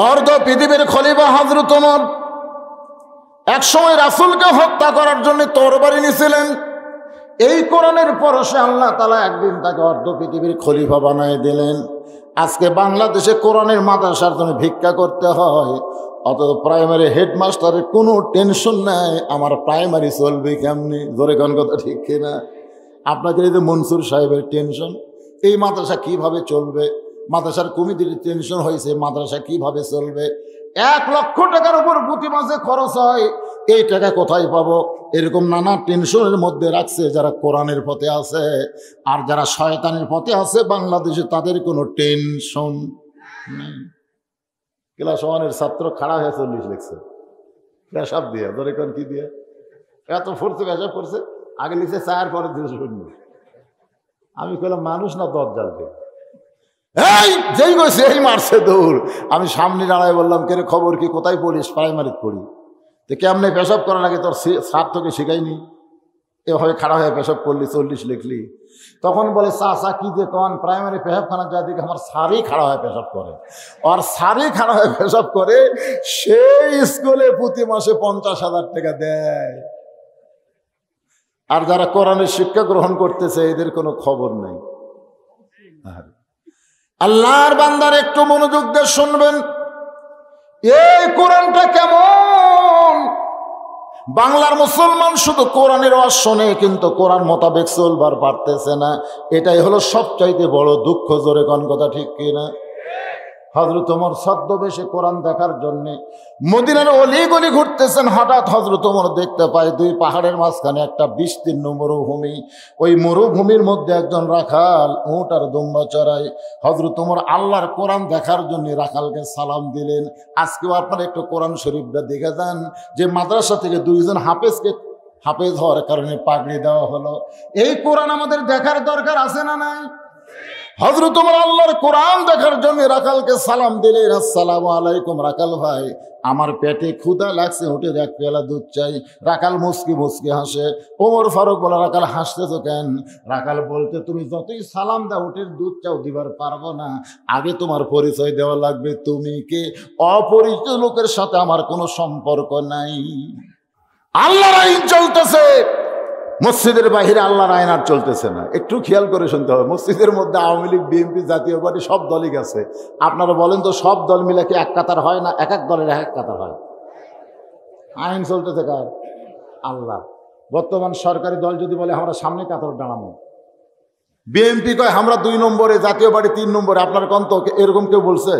অর্ধ পৃথিবীর খলিফা হযরত ওমর একসময় রাসূলকে হত্যা করার জন্য তরবারি নিয়েছিলেন। এই কোরআনের পরশে আল্লাহ তাআলা একদিন তাকে অর্ধ পৃথিবীর খলিফা বানায় দিলেন। আজকে বাংলাদেশে কোরআনের মাদ্রাসার জন্য ভিক্ষা করতে হয়, অথচ প্রাইমারি হেডমাস্টারের কোনো টেনশন নাই, আমার প্রাইমারি চলবে কেমনি। জোরে কোন কথা ঠিক কিনা? আপনাদের এই যে মনসুর সাহেবের টেনশন, এই মাদ্রাসা কিভাবে চলবে, মাদ্রাসার কমিটির টেনশন হয়েছে মাদ্রাসা কিভাবে চলবে। 1 লক্ষ টাকার উপর প্রতি মাসে খরচ হয়, এই টাকা কোথায় পাবো? এরকম নানা টেনশনের মধ্যে রাখছে যারা কোরআনের পথে আছে। আর যারা শয়তানের পথে আছে বাংলাদেশে, তাদের কোনো টেনশন নেই। ক্লাস 1-এর ছাত্র খাড়া হয়ে 40 লিখছে পেশাব দিয়ে। ধরে কোন কি দিয়ে এত ফুরছে পেশাব করছে, আগে লিখছে 4 পরে 200। আমি কইলাম মানুষ না দজ্জালকে, এই যেই গেছে এই মারছে দৌড়। আমি সামনে দাঁড়ায় বললাম, কে রে খবর কি, কোথায় পড়িস? প্রাইমারি পড়ি। তো কেমনে পেশাব করা লাগে তোর স্যার তোকে শিখাইনি? এভাবে খাড়া হয়ে পেশাব করলি, 40 লিখলি। তখন বলে চাচা কি যে কন, প্রাইমারি পেশাবখানা যা দিকে আমার স্যারই খাড়া হয়ে পেশাব করে। আর স্যারই খাড়া হয়ে পেশাব করে, সেই স্কুলে প্রতি মাসে 50,000 টাকা দেয়। আর যারা কোরআনের শিক্ষা গ্রহণ করতেছে এদের কোনো খবর নেই। আল্লাহর বান্দার একটু মনোযোগ দিয়ে শুনবেন, এই কোরআনটা কেমন। বাংলার মুসলমান শুধু কোরআনের ওয়াজ শোনে, কিন্তু কোরআন মোতাবেক চলবার পারতেছে না। এটাই হলো সবচাইতে বড় দুঃখ। জোরে কোন কথা ঠিক কিনা? হযরত ওমর ছদ্মবেশে কোরআন দেখার জন্য মদিনার অলিগলি ঘুরতেছেন। হঠাৎ হযরত ওমর দেখতে পায় 2 পাহাড়ের মাঝখানে একটা বিস্তীর্ণ মরুভূমি। ওই মরুভূমির মধ্যে একজন রাখাল উট আর দুম্বা চড়ায়। হযরত ওমর আল্লাহর কোরআন দেখার জন্য রাখালকে সালাম দিলেন। আজকেও আপনারা একটু কোরআন শরীফটা দেখে যান, যে মাদ্রাসা থেকে 2 জন হাফেজকে হাফেজ হওয়ার কারণে পাগড়ি দেওয়া হলো। এই কোরআন আমাদের দেখার দরকার আছে না নাই? হযরত ওমর আল্লাহর কোরআন দেখার জন্য রাখালকে সালাম দিলেন, আসসালামু আলাইকুম রাখাল ভাই, আমার পেটে ক্ষুধা লাগছে, উঠে 1 পেয়ালা দুধ চাই। রাখাল মুস্কি মুস্কি হাসে। ওমর ফারুক বলে, রাখাল হাসতেছো কেন? রাখাল বলতে, তুমি যতই সালাম দাও উঠের দুধ চাও, দিবার পারবো না। আগে তোমার পরিচয় দেওয়া লাগবে, তুমি কে? অপরিচিত লোকের সাথে আমার কোনো সম্পর্ক নাই। আল্লাহর আইন চলতেছে, মসজিদের বাহিরে আল্লাহর আইন আর চলতেছে না। একটু খেয়াল করে শুনতে হবে। মসজিদের মধ্যে আওয়ামী লীগ, বিএনপি, জাতীয় পার্টি সব দলই গেছে। আপনারা বলেন তো, সব দল মিলে কি এক কাতার হয় না? এক এক দলের এক কাতার হয়। আইন চলতেছে কার? আল্লাহ। বর্তমান সরকারি দল যদি বলে আমরা সামনে কাতার দাঁড়াবো, বিএনপি কয় আমরা 2 নম্বরে, জাতীয় পার্টি 3 নম্বরে, আপনার কন্ত এরকম কেউ বলছে?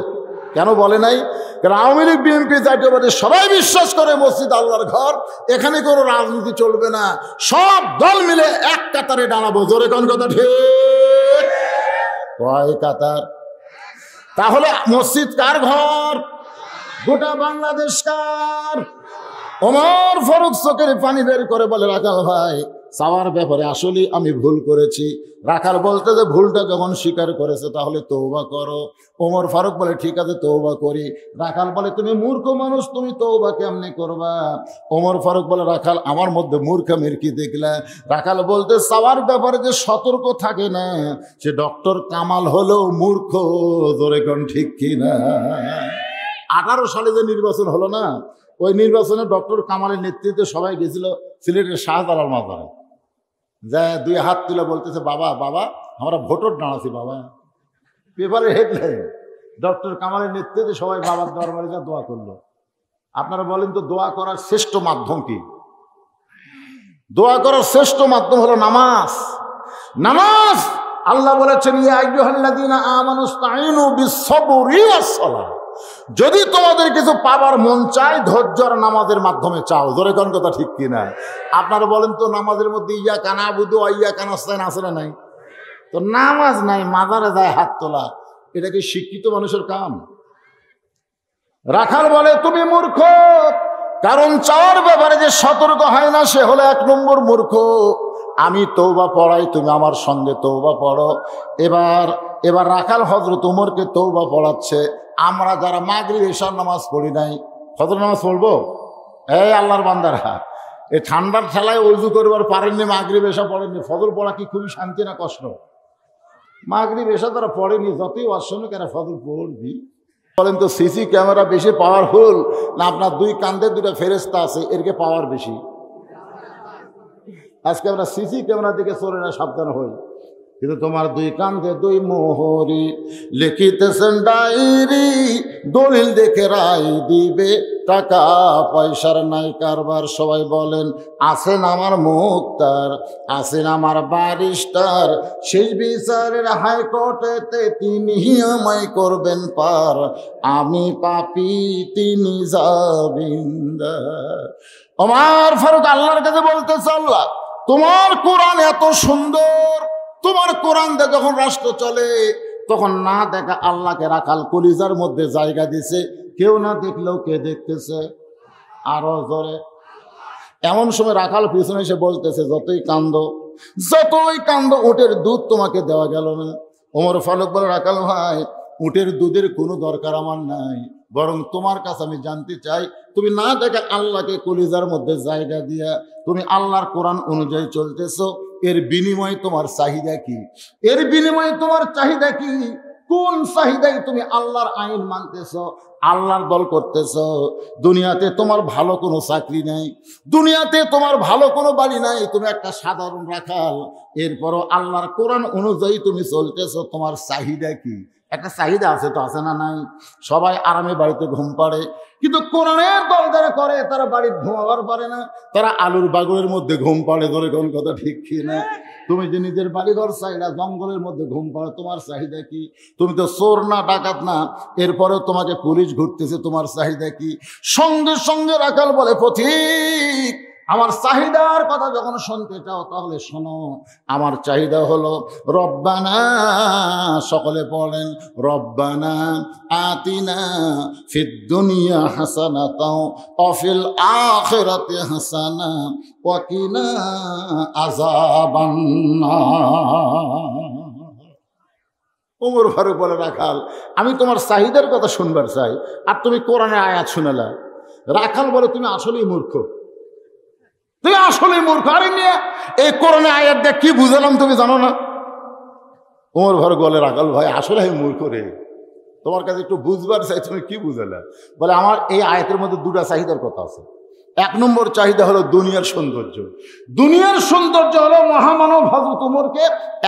কেন বলে নাই? কারণ আওয়ামী লীগ, বিএনপি, জাতীয় পার্টি সবাই বিশ্বাস করে মসজিদ আল্লাহর ঘর, এখানে কোনো রাজনীতি চলবে না, সব দল মিলে এক কাতারে দাঁড়াবো। জোরে কোন কথা ঠিক? কয় কাতার? তাহলে মসজিদ কার ঘর? গোটা বাংলাদেশ কার? ওমর ফারুক চোখের পানি বের করে বলে, রাখাল ভাই, চাওয়ার ব্যাপারে আসলে আমি ভুল করেছি। রাখাল বলতে যে ভুলটা যখন স্বীকার করেছে তাহলে তওবা করো। ওমর ফারুক বলে, ঠিক আছে তওবা করি। রাখাল বলে, তুমি মূর্খ মানুষ, তুমি তওবা কেমনে করবা? ওমর ফারুক বলে, রাখাল আমার মধ্যে মূর্খামির কি দেখলা? রাখাল বলতে, চাওয়ার ব্যাপারে যে সতর্ক থাকে না, সে ডক্টর কামাল হলেও মূর্খ। জোরে কোন ঠিক কিনা? 18 সালে যে নির্বাচন হলো না, ওই নির্বাচনে ডক্টর কামালের নেতৃত্বে সবাই গেছিল সিলেটের শাহজালাল মাজারে। যা 2 হাত তুলে বলতেছে, বাবা বাবা আমরা ভোটর দাঁড়াচ্ছি বাবা। পেপারের হেডলাইন, ডক্টর কামালের নেতৃত্বে সবাই বাবার দরবারে যা দোয়া করলো। আপনারা বলেন তো, দোয়া করার শ্রেষ্ঠ মাধ্যম কি? দোয়া করার শ্রেষ্ঠ মাধ্যম হলো নামাজ। নামাজ আল্লাহ বলেছেন, ইয়া আইয়ুহাল্লাযীনা আমানুস্তাঈনু বিস-সাবরি ওয়াস-সালাহ। যদি তোমাদের কিছু পাবার মন চায়, ধৈর্য আর নামাজের মাধ্যমে চাও। জোরে কোন কথা ঠিক কিনা? আপনারা বলেন তো, নামাজের মধ্যে ইয়াকা না'বুদু ওয়া ইয়াকা নাস্তাঈন আছে না নাই? তো নামাজ নাই, মাজারে যায় হাত তোলা, এটা কি শিক্ষিত মানুষের কাম? রাখাল বলে, তুমি মূর্খ, কারণ চাওয়ার ব্যাপারে যে সতর্ক হয় না সে হলো 1 নম্বর মূর্খ। আমি তওবা পড়াই, তুমি আমার সঙ্গে তওবা পড়ো। এবার রাখাল হযরত ওমরকে তওবা পড়াচ্ছে। আমরা যারা মাগরিব এশার নামাজ পড়ি নাই, ফজর নামাজ পড়বো? এই আল্লাহর বান্দারা, এই ঠান্ডার ঠেলায় ওযু করবার পারেননি, মাগরিব এশা পড়েননি, ফজর পড়া কি খুবই শান্তি না কষ্ট? মাগরিব এশা তারা পড়েনি, যতই ওয়াজ শুনুক এরা ফজর পড়বি। বলেন তো সিসি ক্যামেরা বেশি পাওয়ারফুল না আপনার দুই কান্দে দুটো ফেরেস্তা আছে এরকে পাওয়ার বেশি? আজকে আমরা সিসি ক্যামেরার দিকে চলে না সাবধান হই, কিন্তু তোমার দুই কান্দে দুই মোহরি লিখিতেছেন ডায়েরি, দলিল দেখে রায় দিবে, টাকা পয়সার নাই কারবার। সবাই বলেন আছেন আমার মুক্তার, আছেন আমার ব্যারিস্টার, শেষ বিচারের হাইকোর্টেতে তিনি আমায় করবেন পার, আমি পাপী তিনি জামিনদার। ওমর ফারুক আল্লাহর কাছে বলতেছে, আল্লাহ তোমার কোরআন এত সুন্দর, তোমার কোরআন দিয়ে যখন রাষ্ট্র চলে তখন না দেখা আল্লাহকে রাখাল কলিজার মধ্যে জায়গা দিছে, কেউ না দেখলেও কে দেখতেছে? আরো জোরে। এমন সময় রাখাল পিছনে এসে বলতেছে, যতই কান্দ উটের দুধ তোমাকে দেওয়া গেল না। ওমর ফারুক বলে, রাখাল ভাই উটের দুধের কোনো দরকার আমার নাই, বরং তোমার কাছে আমি জানতে চাই তুমি না দেখে আল্লাহকে কলিজার মধ্যে জায়গা দিয়া তুমি আল্লাহর কোরআন অনুযায়ী চলতেছো, এর বিনিময়ে তোমার চাহিদা কি? এর বিনিময়ে তোমার চাহিদা কি? কোন চাহিদায় তুমি আল্লাহর আইন মানতেছো, আল্লাহর দল করতেছো? দুনিয়াতে তোমার ভালো কোনো চাকরি নাই, দুনিয়াতে তোমার ভালো কোনো বাড়ি নাই, তুমি একটা সাধারণ রাখাল, এরপরও আল্লাহর কোরআন অনুযায়ী তুমি চলতেছো, তোমার চাহিদা কি? একটা চাহিদা আছে তো, আছে না নাই? সবাই আরামে বাড়িতে ঘুম পাড়ে, কিন্তু কোরআনের দল যারা করে তারা বাড়ির ঘুমাবার পারে না, তারা আলুর বাগলের মধ্যে ঘুম পাড়ে। ধরে কোন কথা ঠিক কি না? তুমি যে নিজের বাড়িঘর চাহিদা জঙ্গলের মধ্যে ঘুম পাড়ো, তোমার চাহিদা কি? তুমি তো চোর না ডাকাত না, এরপরেও তোমাকে পুলিশ ঘুরতেছে, তোমার চাহিদা কি? সঙ্গে সঙ্গে রাখাল বলে, পথিক আমার চাহিদার কথা যখন শুনতে চাও তাহলে শোনো, আমার চাহিদা হলো রব্বানা, সকলে পড়েন রব্বানা আতিনা ফিদ দুনিয়া হাসানাতাও ওয়া ফিল আখিরাতি হাসানা ওয়া কিনা আযাবান নার। ওমর ফারুক বলে, রাখাল আমি তোমার চাহিদার কথা শুনবার চাই, আর তুমি কোরআনের আয়াত শুনালা। রাখাল বলে, তুমি আসলেই মূর্খ, তুমি আসলে মূর্খ। আরে নিয়ে এই কোরআনে আয়াত দিয়ে কি বুঝালাম তুমি জানো না? ওমর ফারুক বলে, রাখাল ভাই আসলে আমি মূর্খ রে, তোমার কাছে একটু বুঝবার চাই, তুমি কি বুঝালে? বলে, আমার এই আয়াতের মধ্যে দুটা চাহিদার কথা আছে। এক নম্বর চাহিদা হলো দুনিয়ার সৌন্দর্য। দুনিয়ার সৌন্দর্য হলো মহামানব হযরত ওমরকে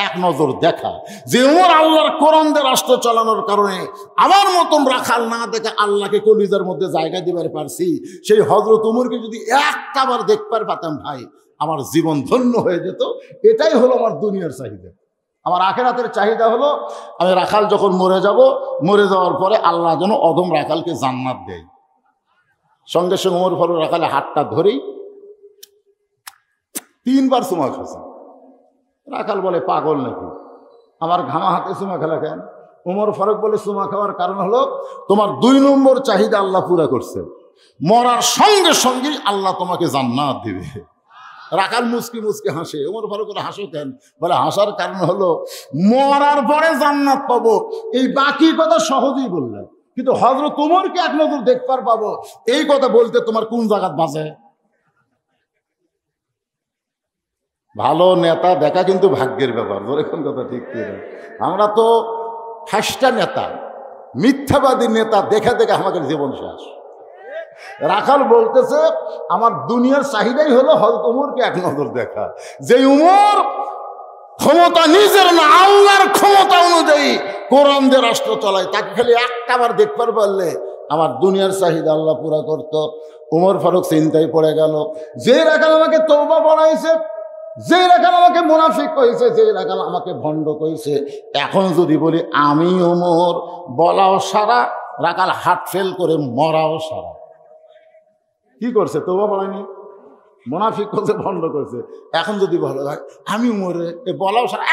এক নজর দেখা, যে ওমর আল্লাহর কোরআন দিয়ে রাষ্ট্র চালানোর কারণে আমার মতন রাখাল না দেখে আল্লাহকে কলিজার মধ্যে জায়গা দিবার পারছি। সেই হযরত ওমরকে যদি একটাবার দেখবার পাতাম ভাই, আমার জীবন ধন্য হয়ে যেত। এটাই হলো আমার দুনিয়ার চাহিদা। আমার আখিরাতের চাহিদা হলো আমি রাখাল যখন মরে যাব, মরে যাওয়ার পরে আল্লাহ যেন অদম রাখালকে জান্নাত দেয়। সঙ্গে সঙ্গে ওমর ফারুক রাখালে হাতটা ধরেই 3 বার চুমা খাচ্ছে। রাখাল বলে, পাগল নাকি, আমার ঘামা হাতে চুমা খেলা কেন? ওমর ফারুক বলে, চুমা খাওয়ার কারণ হলো তোমার 2 নম্বর চাহিদা আল্লাহ পুরা করছে, মরার সঙ্গে সঙ্গেই আল্লাহ তোমাকে জান্নাত দিবে। রাখাল মুচকি মুচকি হাসে। ওমর ফারুক বলে, হাসো কেন? বলে, হাসার কারণ হলো মরার পরে জান্নাত পাবো, এই বাকি কথা সহজেই বললেন, কিন্তু হযরত ওমরকে এক নজর দেখবার পাবো, এই কথা বলতে তোমার কোন জায়গাত বাজে? ভালো নেতা দেখা কিন্তু ভাগ্যের ব্যাপার। এখন কথা ঠিক কি? আমরা তো ফাঁসটা নেতা, মিথ্যাবাদী নেতা দেখে দেখে আমাদের জীবন শেষ। রাখাল বলতেছে, আমার দুনিয়ার চাহিদাই হলো হযরত ওমরকে এক নজর দেখা, যে ওমর ক্ষমতা নিজের না আল্লাহর ক্ষমতা অনুযায়ী কোরআন দিয়ে রাষ্ট্র চালায়, তাকে খালি একটাবার দেখবার পারলে আমার দুনিয়ার চাহিদা আল্লাহ পুরা করত। ওমর ফারুক চিন্তায় পড়ে গেল, যে রাখাল আমাকে তওবা বানাইছে, যে রাখাল আমাকে মুনাফিক কইছে, যে রাখাল আমাকে ভণ্ড কইছে, এখন যদি বলি আমি ওমর, বলাও সারা, রাখাল হার্ট ফেল করে মরাও সারা। কি করছে? তওবা বানায়নি, মুনাফিক করছে, ভণ্ড করছে। এখন যদি বলো আমি ওমরে, বলাও সারা,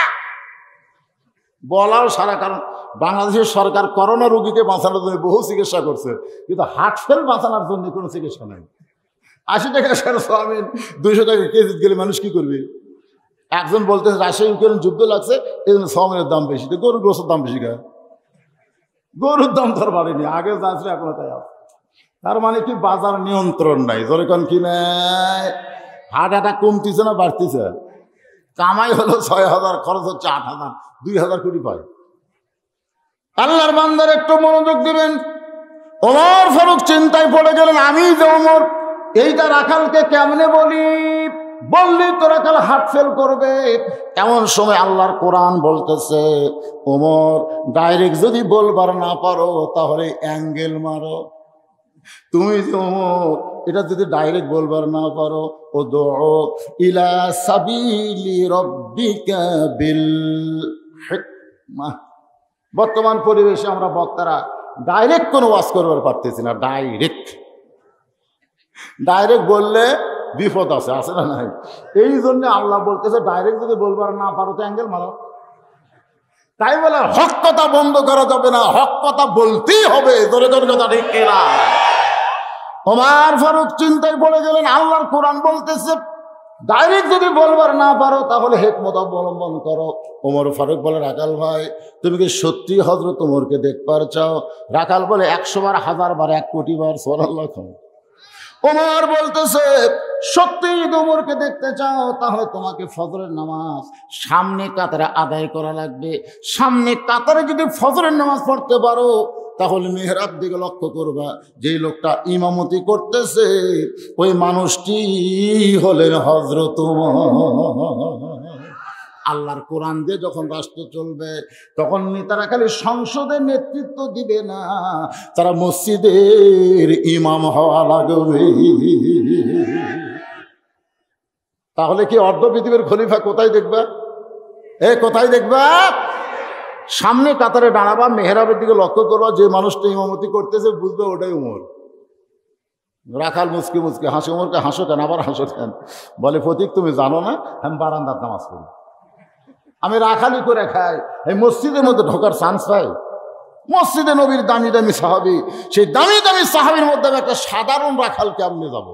বলাও সারা। কারণ বাংলাদেশের সরকার করোনা রোগীকে বাঁচানোর জন্য বহু চিকিৎসা করছে, কিন্তু হার্ট ফেল বাঁচানোর জন্য কোনো চিকিৎসা নাই। 80 টাকা সোয়াবিন 200 টাকা কেজি গেলে মানুষ কি করবে? একজন বলতেছে রাশিয়া ইউক্রেন যুদ্ধ লাগছে, এই জন্য সোয়াবিনের দাম বেশি, তো গরুর গোশতের দাম বেশি খায়। গরুর দাম তো আর বাড়েনি, আগে যা ছিল এখনো তাই আছে। তার মানে কি বাজার নিয়ন্ত্রণ নাই। যেরকম কি নাই, হার্ট অ্যাটাক কমতিছে না বাড়তিছে? কামাই হলো 6,000, খরচ হচ্ছে 8,000, 2,000 কোটি পায়। আল্লাহর বান্দার একটু মনোযোগ দিবেন। ওমর ফারুক চিন্তায় পড়ে গেলেন, আমি যে ওমর, এইটা রাখালকে কেমনে বলি, বললি তো রাখাল হার্ট ফেল করবে। এমন সময় আল্লাহর কোরআন বলতেছে, ওমর ডাইরেক্ট যদি বলবার না পারো তাহলে অ্যাঙ্গেল মারো। তুমি যে ওমর, এটা যদি ডাইরেক্ট বলবার না পারো, ও দো ইলা সাবিলি রব্বিকা বিল হিকমাহ। বর্তমান পরিবেশে আমরা বক্তারা ডাইরেক্ট কোনো ওয়াজ করবার পারতেছি না। ডাইরেক্ট বললে বিপদ আছে না নাই? এই জন্য আল্লাহ বলতেছে ডাইরেক্ট যদি বলবার না পারো তো অ্যাঙ্গেল মারো। তাই বলে হক কথা বন্ধ করা যাবে না, হক কথা বলতেই হবে। জোরে জোরে কথা ঠিক কিনা? ওমর ফারুক চিন্তায় পড়ে গেলেন, আল্লাহর কোরআন বলতেছে ডাইরেক্ট যদি বলবার না পারো তাহলে হিকমত অবলম্বন করো। ওমর ফারুক বলে, রাখাল ভাই তুমি কি সত্যি হযরত ওমরকে দেখবার চাও? রাখাল বলে, 100 বার, 1000 বার, 1 কোটি বার। সুবহানাল্লাহ। ওমর বলতেছে, সত্যি যদি ওমরকে দেখতে চাও তাহলে তোমাকে ফজরের নামাজ সামনে কাতারে আদায় করা লাগবে। সামনে কাতারে যদি ফজরের নামাজ পড়তে পারো তাহলে মেহরাব দিকে লক্ষ্য করবা, যেই লোকটা ইমামতি করতেছে ওই মানুষটি হলেন হযরত ওমর। আল্লাহর কোরআন দিয়ে যখন রাষ্ট্র চলবে তখন নেতারা খালি সংসদের নেতৃত্ব দিবে না, তারা মসজিদের ইমাম হওয়া লাগবে। তাহলে কি অর্ধ পৃথিবীর খলিফা কোথায় দেখবা? কোথায় দেখবা? সামনে কাতারে দাঁড়াবা, মেহরাবের দিকে লক্ষ্য করবা, যে মানুষটা ইমামতি করতেছে বুঝবে ওটাই ওমর। রাখাল মুচকি মুচকি হাসে, ওমরকে হাসো কেন, আবার হাসো কেন? বলে, ফতিক তুমি জানো না আমি বারান্দার নামাজ পড়ি, আমি রাখালি করে খাই, এই মসজিদের মধ্যে ঢোকার চান্স পাই? মসজিদে নবীর দামি দামি সাহাবী, সেই দামি দামি সাহাবীর মধ্যে আমি একটা সাধারণ রাখাল কেমনে যাব?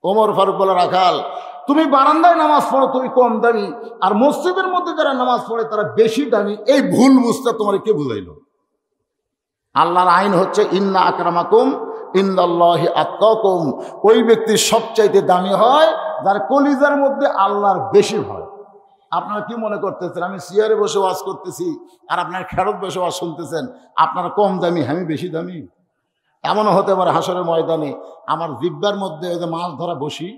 ওমর ফারুক বলে, রাখাল তুমি বারান্দায় নামাজ পড়ো, তুমি কম দামি, আর মসজিদের মধ্যে যারা নামাজ পড়ে তারা বেশি দামি। এই ভুল বুঝতে তোমার কে বুঝাইল? আল্লাহর আইন হচ্ছে ইন্না আকরামাকুম ইনদাল্লাহি আতকাকুম। ওই ব্যক্তি সবচাইতে দামি হয় যার কলিজার মধ্যে আল্লাহর বেশি ভয়। আপনারা কি মনে করতেছেন আমি চেয়ারে বসে ওয়াজ করতেছি আর আপনার খেরত বসে ওয়াজ শুনতেছেন, আপনারা কম দামি আমি বেশি দামি? এমনও হতে পারে হাসরের ময়দানে আমার জিব্বার মধ্যে ওই যে মাছ ধরা বসি,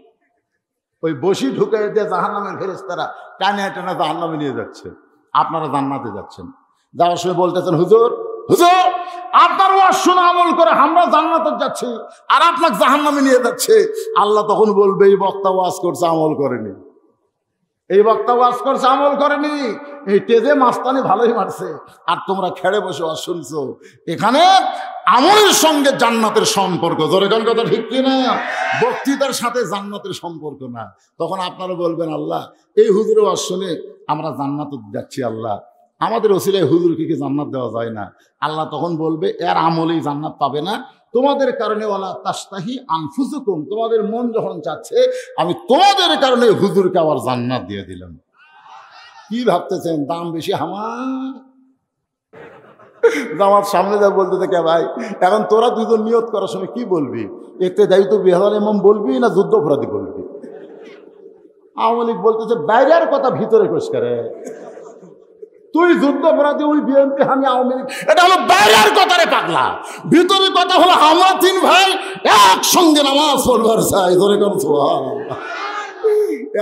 ওই বসি ঢুকে দিয়ে জাহান্নামের ফেরেশতারা টানে টানে জাহান্নামে নিয়ে যাচ্ছে, আপনারা জান্নাতে যাচ্ছেন। যাওয়ার সময় বলতেছেন, হুজুর হুজুর আপনার ওয়াজ শুনে আমল করে আমরা জান্নাতে যাচ্ছি আর আপনাকে জাহান্নামে নিয়ে যাচ্ছে। আল্লাহ তখন বলবে, এই বক্তা ওয়াজ করছে আমল করেনি, এই বক্তা ওয়াজ করছে আমল করেনি, এই তেজে মাস্তানি ভালোই মারছে, আর তোমরা খেড়ে বসে ওয়াজ শুনছো। এখানে আমলের সঙ্গে জান্নাতের সম্পর্ক। জোরে কোন কথা ঠিক কিনা? বক্তৃতার সাথে জান্নাতের সম্পর্ক না। তখন আপনারা বলবেন, আল্লাহ এই হুজুরের ওয়াজ শুনে আমরা জান্নাতে যাচ্ছি, আল্লাহ আমাদের ওসিলায় হুজুরকে কি জান্নাত দেওয়া যায় না? আল্লাহ তখন বলবে, এর আমলেই জান্নাত পাবে না, তোমাদের কারণে ওয়ালা তাস্তাহি আনফুসুকুম, তোমাদের মন যখন চাচ্ছে আমি তোমাদের কারণে হুজুরকে আবার জান্নাত দিয়ে দিলাম। কি ভাবতেছেন দাম বেশি আমার? আমার সামনে যা বলতে থাকে, ভাই এখন তোরা দুজন নিয়ত করার সময় কি বলবি? এতে দায়িত্ব বেহাল ইমাম বলবি না যুদ্ধ অপরাধী বলবি? আওয়ামী লীগ বলতেছে বাইরের কথা ভিতরে কোষ করে, তুই যুদ্ধ অপরাধী, ওই বিএনপি, আমি আওয়ামী লীগ, এটা হলো বাইরের কথা রে পাগলা। ভিতরে কথা হলো আমরা 3 ভাই একসঙ্গে নামাজ পড়বার চাই। ধরে কোন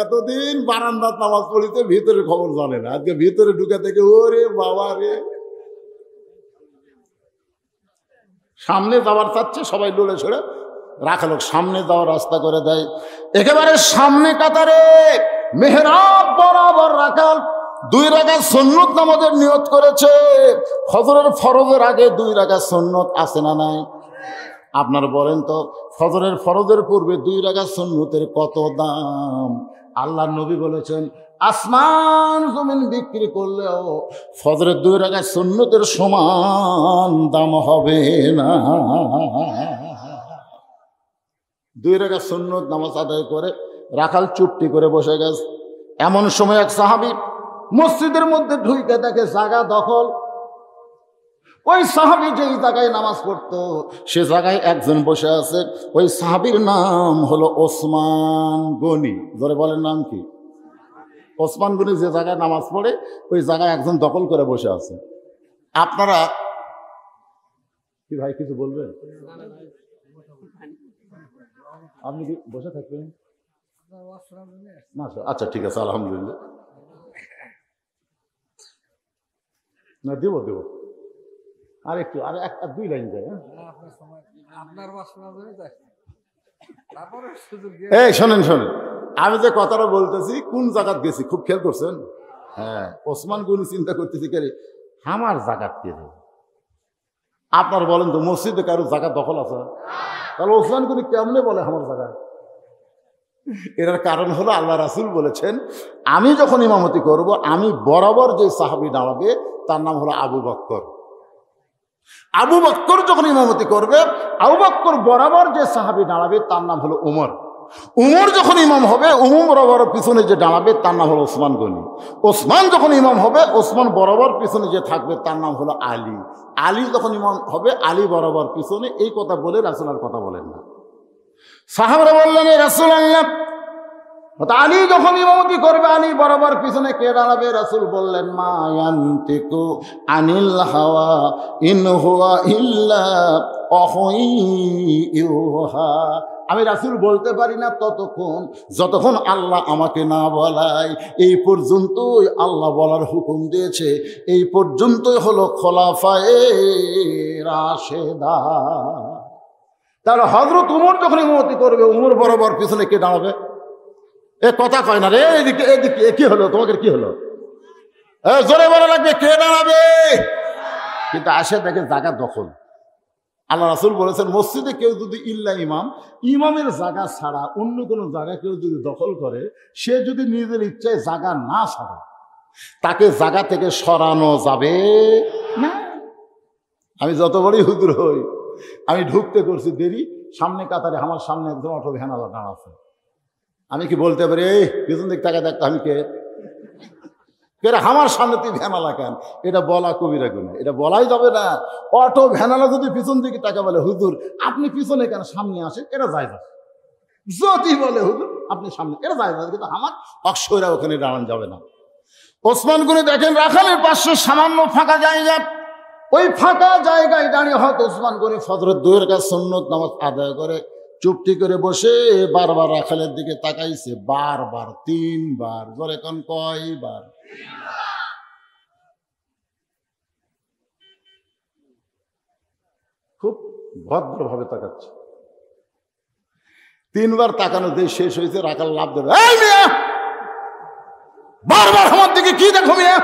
এতদিন বারান্দার নামাজ পড়িতে ভিতরে খবর জানে না, আজকে ভিতরে ঢুকে থেকে ওরে বাবা রে, সামনে যাওয়ার চাচ্ছে সবাই লড়ে ছড়ে রাখাল সামনে যাওয়ার রাস্তা করে দেয়। একেবারে সামনে কাতারে মেহরাব বরাবর রাখাল 2 রাকাত সুন্নত নামাজের নিয়ত করেছে। ফজরের ফরজের আগে 2 রাকাত সুন্নত আছে না নাই? আপনারা বলেন তো, ফজরের ফরজের পূর্বে 2 রাকাত সুন্নতের কত দাম? আল্লাহর নবী বলেছেন, আসমান জমিন বিক্রি করলেও ফজরের 2 রাকাত সুন্নতের সমান দাম হবে না। 2 রাকাত সুন্নত নামাজ আদায় করে রাখাল চুপটি করে বসে গেছে। এমন সময় এক সাহাবী মসজিদের মধ্যে ঢুকে দেখে জায়গা দখল। ওই সাহাবী যেই জায়গায় নামাজ পড়তো সে জায়গায় একজন বসে আছে। ওই সাহাবীর নাম হলো ওসমান গনি। ধরে বলেন নাম কি? ওসমান গনি যে জায়গায় নামাজ পড়ে ওই জায়গায় একজন দখল করে বসে আছে। আপনারা কি ভাই কিছু বলবেন? আপনি কি বসে থাকবেন? আচ্ছা ঠিক আছে, আলহামদুলিল্লাহ। না দেব আর একটু আর দুই লাইন যায়। এই শোনেন, আমি যে কথাটা বলতেছি কোন জায়গাত গেছি খুব খেয়াল করছেন? হ্যাঁ, ওসমান গনি চিন্তা করতেছি কে আমার জায়গাত কে রে? আপনার বলেন তো, মসজিদে কারো জায়গা দখল আছে? তাহলে ওসমান গনি কেমনে বলে আমার জায়গা? এটার কারণ হলো আল্লাহ রাসূল বলেছেন, আমি যখন ইমামতি করব আমি বরাবর যে সাহাবী দাঁড়াবে তার নাম হলো আবু বকর। আবু বকর যখন ইমামতি করবে, আবু বকর বরাবর যে সাহাবী দাঁড়াবে তার নাম হলো উমর। উমর যখন ইমাম হবে, উমর বরাবর পিছনে যে দাঁড়াবে তার নাম হলো ওসমান গনি। ওসমান যখন ইমাম হবে, ওসমান বরাবর পিছনে যে থাকবে তার নাম হলো আলী। আলী যখন ইমাম হবে, আলী বরাবর পিছনে। এই কথা বলে রাসূল আর কথা বলেন না। সাহাবারা বললেন, এ রাসূলুল্লাহ, আলী যখন ইমামতি করবে আলী বরাবর পিছনে কে দাঁড়াবে? রাসূল বললেন, মা ইয়ানতিকু আনিল হাওয়া ইন হুয়া ইল্লা ওয়াহয়ুহা। আমি রাসূল বলতে পারি না যতক্ষণ আল্লাহ আমাকে না বলায়। এই পর্যন্তই আল্লাহ বলার হুকুম দিয়েছে, এই পর্যন্তই হলো খোলাফায়ে রাশেদা। তাহলে হযরত উমর যখন ইমামতি করবে, উমর বরাবর পিছনে কে দাঁড়াবে? এ কথা কয় না রে, এদিকে কি হলো? তোমাদের কি হলো? জোরে বলা লাগবে, কে দাঁড়াবে? কিন্তু আসে দেখে জায়গা দখল। আল্লাহ রাসূল বলেছেন, মসজিদে কেউ যদি ইমামের জায়গা ছাড়া অন্য কোনো জায়গা কেউ যদি দখল করে, সে যদি নিজের ইচ্ছায় জায়গা না ছাড়ে, তাকে জায়গা থেকে সরানো যাবে না। আমি যত বড়ই হুজুর হই, আমি ঢুকতে করছি দেরি, সামনে কাতারে আমার সামনে একজন অটো ভ্যানালা দাঁড়াচ্ছে। আমি কি বলতে পারি, এই পিছন দিক তাকে দেখতে আমি কে আমার সামনে তুই ভ্যানালা কেন? এটা বলা কবিরা গুনাহ, এটা বলাই যাবে না। অটো ভ্যানালা যদি পিছন দিকে তাকে বলে, হুজুর আপনি পিছনে কেন, সামনে আসেন, এটা জায়েজ আছে। যদি বলে হুজুর আপনি সামনে, এটা জায়েজ আছে, কিন্তু আমার অক্ষরা ওখানে দাঁড়ানো যাবে না। ওসমান গনি দেখেন রাখালের পাশে সামান্য ফাঁকা জায়গা, ওই ফাঁকা জায়গায় দাঁড়িয়ে হয়তো ওসমান গনি ফজরের 2 রাকাত সুন্নত নামাজ আদায় করে চুপটি করে বসে বারবার রাখালের দিকে তাকাইছে, বারবার 3 বার। জোরে কোন কয়বার? খুব ভদ্রভাবে তাকাচ্ছে। 3 বার তাকানো দিয়ে শেষ হয়েছে, রাখাল লাভ দেবে, এই মিয়া বারবার আমার দিকে কি দেখো মিয়া?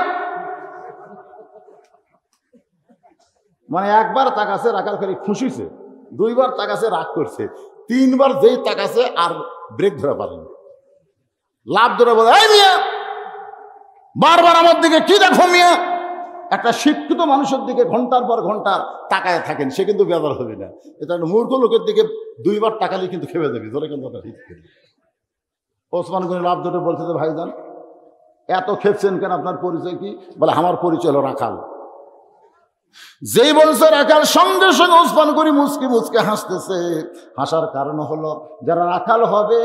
মানে একবার তাকাছে, রাখাল খালি খুশিছে। 2 বার তাকাছে, রাগ করছে। 3 বার যেই তাকাছে আর ব্রেক ধরে পারেনি, লাভ ধরে বলে, এই মিয়া বারবার আমার দিকে কি দেখো মিয়া? একটা শিক্ষিত মানুষের দিকে ঘন্টার পর ঘন্টা তাকায় থাকেন, সে কিন্তু বেজার হবে না। এটা মূর্খ লোকের দিকে 2 বার তাকালে কিন্তু খেপে যাবে। ধরে কিন্তু ঠিক করে ওসমান গনি লাভ ধরে বলছে যে, ভাইজান এত খেপছেন কেন? আপনার পরিচয় কি? বলে, আমার পরিচয় হলো রাখাল। যেই বলছে রাখাল, সঙ্গে সঙ্গে ওসমান গনি মুচকি হাসতেছে। হাসার কারণ হলো, যারা রাখাল হবে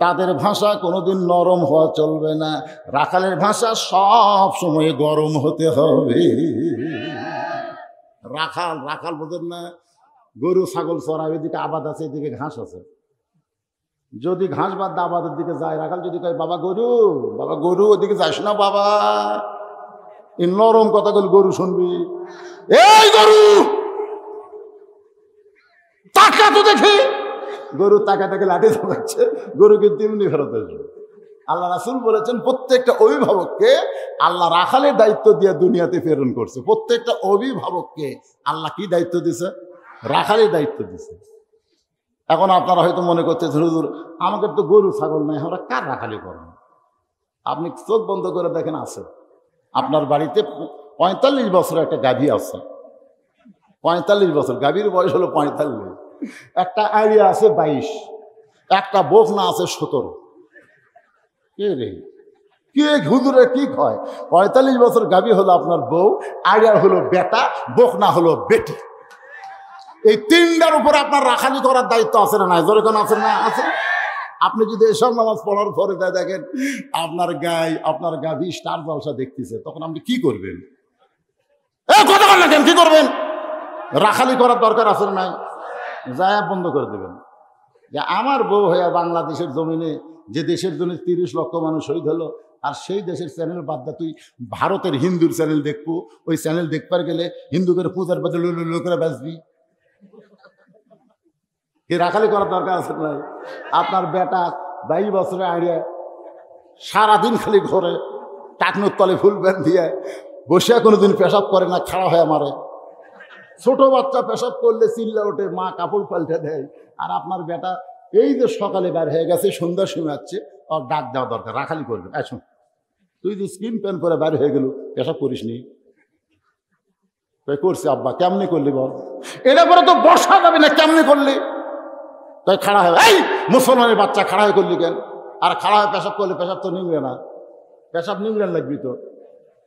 তাদের ভাষা কোনোদিন নরম হওয়া চলবে না, রাখালের ভাষা সব সময় গরম হতে হবে। রাখাল বোঝেন না? গরু ছাগল চড়ায়, এদিকে আবাদ আছে, এদিকে ঘাস আছে। যদি ঘাস বাদ আবাদের দিকে যায়, রাখাল যদি কয় বাবা গরু ওদিকে যাস না বাবা, এই নরম কথাগুলো গরু শুনবি। এই গরু তাকা তো দেখি, গরু তাকা লাঠি চালাচ্ছে, গরু কিন্তু এমনি ফেরত আসবে। আল্লাহ রাসূল বলেছেন, প্রত্যেকটা অভিভাবককে আল্লাহ রাখালের দায়িত্ব দিয়ে দুনিয়াতে প্রেরণ করছে। প্রত্যেকটা অভিভাবককে আল্লাহ কি দায়িত্ব দিছে? রাখালের দায়িত্ব দিছে। এখন আপনারা হয়তো মনে করতেছেন, হুজুর আমাদের তো গরু ছাগল নাই, আমরা কার রাখালি করব? আপনি চোখ বন্ধ করে দেখেন, আছে আপনার বাড়িতে 45 বছর একটা গাভী আছে। 45 বছর, গাভীর বয়স হলো 45। একটা আইডিয়া আছে 22, একটা বকনা আছে 17। কে রে, কে হুজুরে কি কয়? 45 বছর গাভী হলো আপনার বউ, আইডিয়া হলো বেটা, বকনা হলো বেটি। এই 3টার উপর আপনার রাখালি করার দায়িত্ব আছে না নাই? জোরে কোন আছে না? আছে। আপনি যদি এসব নামাজ পড়ার পরে দেখেন আপনার আপনার গাভী স্টার জলসা দেখতেছে, তখন আপনি কি করবেন? কথা বলেন, কি করবেন? রাখালি করার দরকার আছে না? নাই? যায় বন্ধ করে দেবেন যে আমার বউ হইয়া বাংলাদেশের জমিনে যে দেশের জন্য 30 লক্ষ মানুষ শহীদ হলো, আর সেই দেশের চ্যানেল বাদ দা তুই ভারতের হিন্দুর চ্যানেল দেখবো, ওই চ্যানেল দেখবার গেলে হিন্দুদের পূজার বদলে করে বাঁচবি। কি রাখালি করার দরকার আছে না? আপনার বেটা 22 বছরে আড়িয়া সারাদিন খালি ঘরে টাকনুর তলে ফুল প্যান্ট দিয়ে বসে কোনোদিন পেশাব করে না, খাড়া হয়ে মারে। ছোট বাচ্চা পেশাব করলে চিল্লা ওঠে, মা কাপড় পাল্টে দেয়। আর আপনার বেটা এই যে সকালে বের হয়ে গেছে, সন্ধ্যার সময় আসছে, আর ডাক দেওয়া দরকার, রাখালি করবে। আসুন, তুই যে স্কিন প্যান্ট করে বের হয়ে গেল, পেশাব করিস নি? করছি আব্বা। কেমনি করলি বল? এটা করে তো বসা যাবে না, কেমনি করলি? তাই খাড়া হয়ে, এই মুসলমানের বাচ্চা খাড়া হয়ে করলি কেন? আর খাড়া হয়ে পেশাব করলে পেশাব তো নিংড়ে না, পেশাব নিংড়েন লাগবি তো।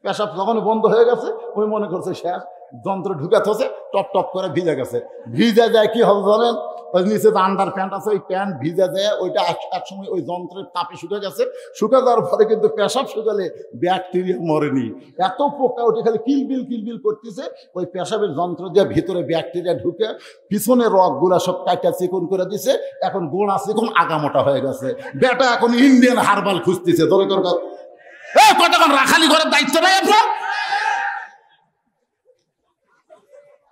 পেশাব যখন বন্ধ হয়ে গেছে, ওই মনে করছে শেষ, যন্ত্র ঢুকাতে হচ্ছে, টপ টপ করে ভিজে গেছে। ভিজে যায় কি হবে জানেন? ওই নিচে যে আন্ডার প্যান্ট আছে, ওই প্যান্ট ভিজে যায়, ওইটা এক সময় ওই যন্ত্রের তাপে শুকে গেছে। শুকে যাওয়ার পরে কিন্তু পেশাব শুকালে ব্যাকটেরিয়া মরেনি, এত পোকা ওঠে, খালি কিলবিল করতেছে। ওই পেশাবের যন্ত্র দিয়ে ভিতরে ব্যাকটেরিয়া ঢুকে পিছনে রগগুলা সব কাটা চিকন করে দিছে। এখন গোড়া চিকন আগামোটা হয়ে গেছে। বেটা এখন ইন্ডিয়ান হারবাল খুঁজতেছে। ধরে কতক্ষণ রাখালি করার দায়িত্ব নাই আপনার?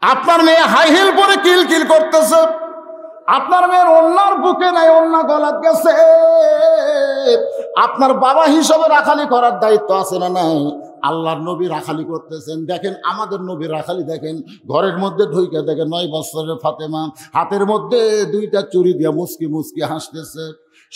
আপনার মেয়ে হাই হিল পরে কিল করতেছে, আপনার মেয়ের অন্যার বুকে নাই, অন্য গলাত গেছে। আপনার বাবা হিসাবে রাখালি করার দায়িত্ব আছে না নাই? আল্লাহর নবী রাখালি করতেছেন। দেখেন আমাদের নবী রাখালি, দেখেন ঘরের মধ্যে ঢুকে দেখেন 9 বছরের ফাতেমা হাতের মধ্যে 2টা চুরি দিয়া মুস্কি মুস্কি হাসতেছে।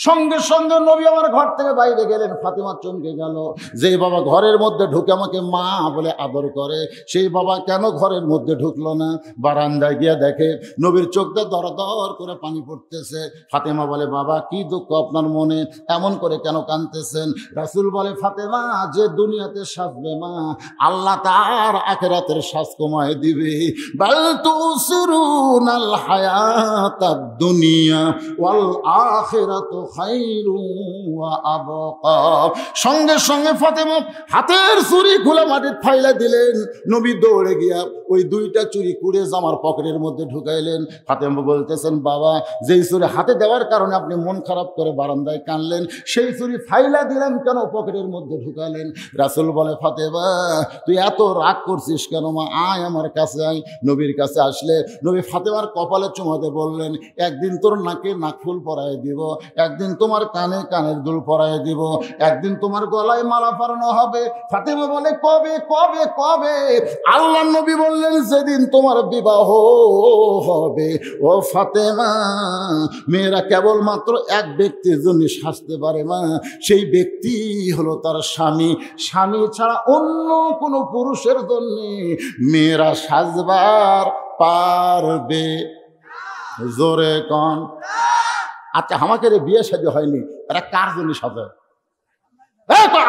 সঙ্গে সঙ্গে নবী আমার ঘর থেকে বাইরে গেলেন, ফাতেমা চমকে গেল। যে বাবা ঘরের মধ্যে ঢুকে আমাকে মা বলে আদর করে, সেই বাবা কেন ঘরের মধ্যে ঢুকলো না? বারান্দায় গিয়ে দেখে নবীর চোখটা দর দর করে পানি পড়তেছে। ফাতেমা বলে, বাবা কি দুঃখ আপনার মনে, এমন করে কেন কাঁদতেছেন? রাসূল বলে, ফাতেমা যে দুনিয়াতে সাজবে মা, আল্লাহ তার আখিরাতের সাজ কমায় দিবে। বাল তুসিরুনাল হায়াতাদ দুনিয়া ওয়াল আখিরাতু খায়রুন ওয়া আবকা। সঙ্গে সঙ্গে ফাতেমা হাতের চুরি খুলে মাটির ফাইলা দিলেন। নবী দৌড়ে গিয়া ওই 2টা চুরি কুড়ে জামার পকেটের মধ্যে ঢুকাইলেন। ফাতেমা বলতেছেন, বাবা যেই চুরি হাতে দেওয়ার কারণে আপনি মন খারাপ করে বারান্দায় কানলেন, সেই চুরি ফাইলা দিলেন কেন, পকেটের মধ্যে ঢুকালেন? রাসূল বলে, ফাতেমা তুই এত রাগ করছিস কেন মা? আয় আমার কাছে আয়। নবীর কাছে আসলে নবী ফাতেমার কপালে চুমাতে বললেন, একদিন তোর নাকে নাকফুল পরায় দিব, একদিন তোমার কানে কানের দুল পরায় দিব, একদিন তোমার গলায় মালা পরানো হবে। ফাতেমা বলে, কবে কবে কবে? আল্লাহর নবী বললেন, যেদিন তোমার বিবাহ হবে। ও ফাতেমা, মেয়েরা কেবলমাত্র এক ব্যক্তির জন্য সাজতে পারে মা, সেই ব্যক্তি হলো তার স্বামী। স্বামী ছাড়া অন্য কোনো পুরুষের জন্য মেয়েরা সাজবার পারবে? জোরে কন। আচ্ছা, আমাকে বিয়ে শাদী হয়নি, এরা কার জন্য সাজায়?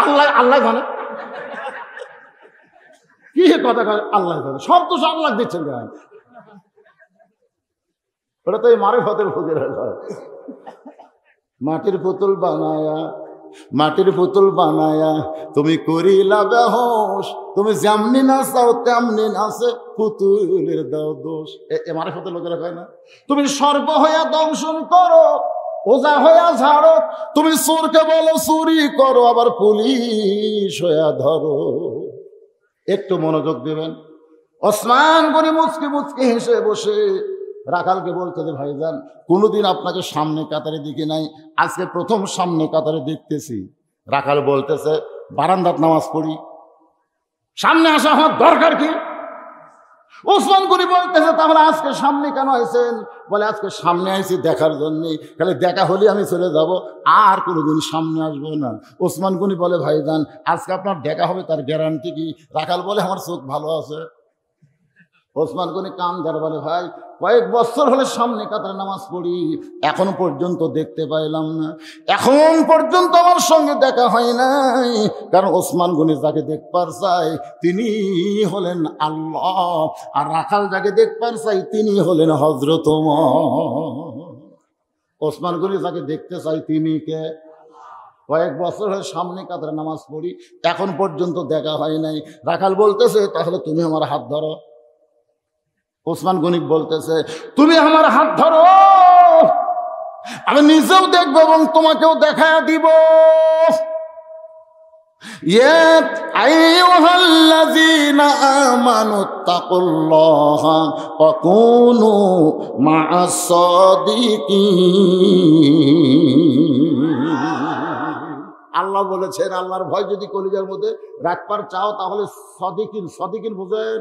আল্লাহ আল্লাহ জানে কি কথা, আল্লাহ জানে। সব তো আল্লাহ দিচ্ছেন কেন? ওটা তো এই মারিফতের ফকির হয়। মাটির পুতুল বানায়া, মাটির পুতুল বানায়া তুমি করিলা বেহোশ, তুমি যেমনি নাচাও তেমনি নাচে পুতুলের দাও দোষ। এ মারিফতের লোকেরা কয় না? তুমি সর্ব হইয়া দংশন করো, ওজা হইয়া ঝাড়ো, তুমি চোরকে বলো চুরি করো, আবার পুলিশ হইয়া ধরো। একটু মনোযোগ দেবেন। ওসমান গনি মুচকি মুচকি হেসে বসে রাখালকে বলতে যে, ভাইজান কোনোদিন আপনাকে সামনে কাতারে দেখি নাই, আজকে প্রথম সামনে কাতারে দেখতেছি। রাখাল বলতেছে, বারান্দাত নামাজ পড়ি, সামনে আসা আমার দরকার কি? ওসমান গনি বলতেছে, তাহলে আজকে সামনে কেন আইছেন? বলে, আজকে সামনে আইছি দেখার জন্য, খালি দেখা হলে আমি চলে যাব, আর কোনোদিন সামনে আসবো না। ওসমান গনি বলে, ভাইজান আজকে আপনার দেখা হবে, তার গ্যারান্টি কি? রাখাল বলে, আমার চোখ ভালো আছে। ওসমান গনি কান ধরে বলে, ভাই কয়েক বছর হলে সামনে কাতারে নামাজ পড়ি, এখনো পর্যন্ত দেখতে পাইলাম না, এখন পর্যন্ত আমার সঙ্গে দেখা হয় নাই। কারণ ওসমান গনি যাকে দেখবার চাই তিনি হলেন আল্লাহ, আর রাখাল যাকে দেখবার চাই তিনি হলেন হযরত ওমর। ওসমান গনি যাকে দেখতে চাই তিনি কে? কয়েক বছর হয়ে সামনে কাতারে নামাজ পড়ি, এখন পর্যন্ত দেখা হয় নাই। রাখাল বলতেছে, তাহলে তুমি আমার হাত ধরো। ওসমান গনি বলতেছে, তুমি আমার হাত ধরো, আমি নিজেও দেখবো এবং তোমাকেও দেখা দিব। ইয়া আইয়ুহাল্লাযীনা আমানুত্তাকুল্লাহা ওয়া কুনু মা'আস সাদিকিন। আল্লাহ বলেছেন, আল্লাহর ভয় যদি কলিজার মধ্যে রাখবার চাও তাহলে সাদিকিন, সাদিকিন বুঝেন,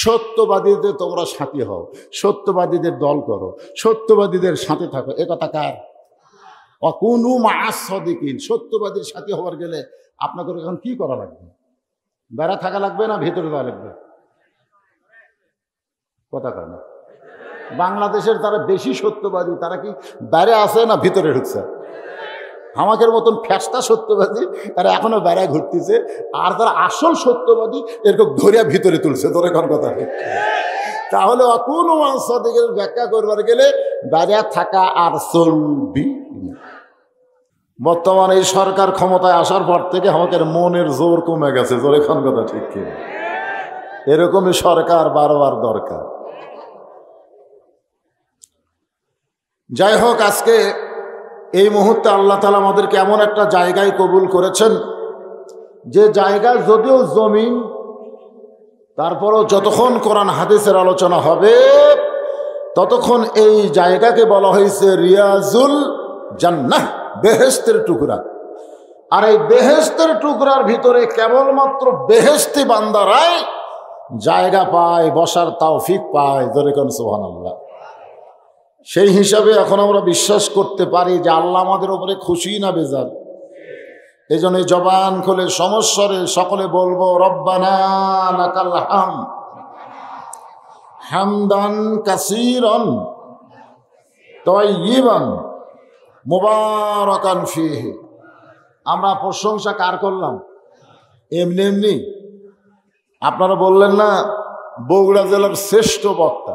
সত্যবাদীদের তোমরা সাথী হও, সত্যবাদীদের দল করো, সত্যবাদীদের সাথে থাকো। এ কথা কার? ওয়া কুনু মা'আস সাদিকিন। সত্যবাদীর সাথী হওয়ার গেলে আপনাকে এখন কি করা লাগবে? বেড়া থাকা লাগবে না ভেতরে দেওয়া লাগবে? কথা কয় না। বাংলাদেশের তারা বেশি সত্যবাদী, তারা কি বাইরে আছে না ভিতরে ঢুকছে? আমাদের মতন ফ্যাসটা সত্যবাদী তারা এখনো বেড়ায় ঘুরতেছে, আর তারা আসল সত্যবাদী এরকম ধরিয়া ভিতরে তুলছে। তোর এখন কথা তাহলে অকুন সাদিকের ব্যাখ্যা করবার গেলে বাইরে থাকা আর চলবি। বর্তমানে এই সরকার ক্ষমতায় আসার পর থেকে আমাদের মনের জোর কমে গেছে। তোর এখন কথা ঠিক কি? এরকমই সরকার বারবার দরকার। যাই হোক, আজকে এই মুহূর্তে আল্লাহ তাআলা আমাদেরকে এমন একটা জায়গায় কবুল করেছেন, যে জায়গায় যদিও জমিন, তারপরও যতক্ষণ কোরআন হাদিসের আলোচনা হবে ততক্ষণ এই জায়গাকে বলা হয়েছে রিয়াজুল জান্নাহ, বেহেশতের টুকরা। আর এই বেহেশতের টুকরার ভিতরে কেবলমাত্র বেহেশতি বান্দারাই জায়গা পায়, বসার তৌফিক পায়। ধরে কোন সুবহানাল্লাহ। সেই হিসাবে এখন আমরা বিশ্বাস করতে পারি যে আল্লাহ আমাদের উপরে খুশি না বেজার। এই জন্য জবান খুলে সমস্বরে সকলে বলবো, রব্বানা লাকাল হামদ হামদান কাসীরান তাইয়িবান মুবারাকান ফীহি। আমরা প্রশংসা কার করলাম? এমনি এমনি আপনারা বললেন না বগুড়া জেলার শ্রেষ্ঠ বক্তা,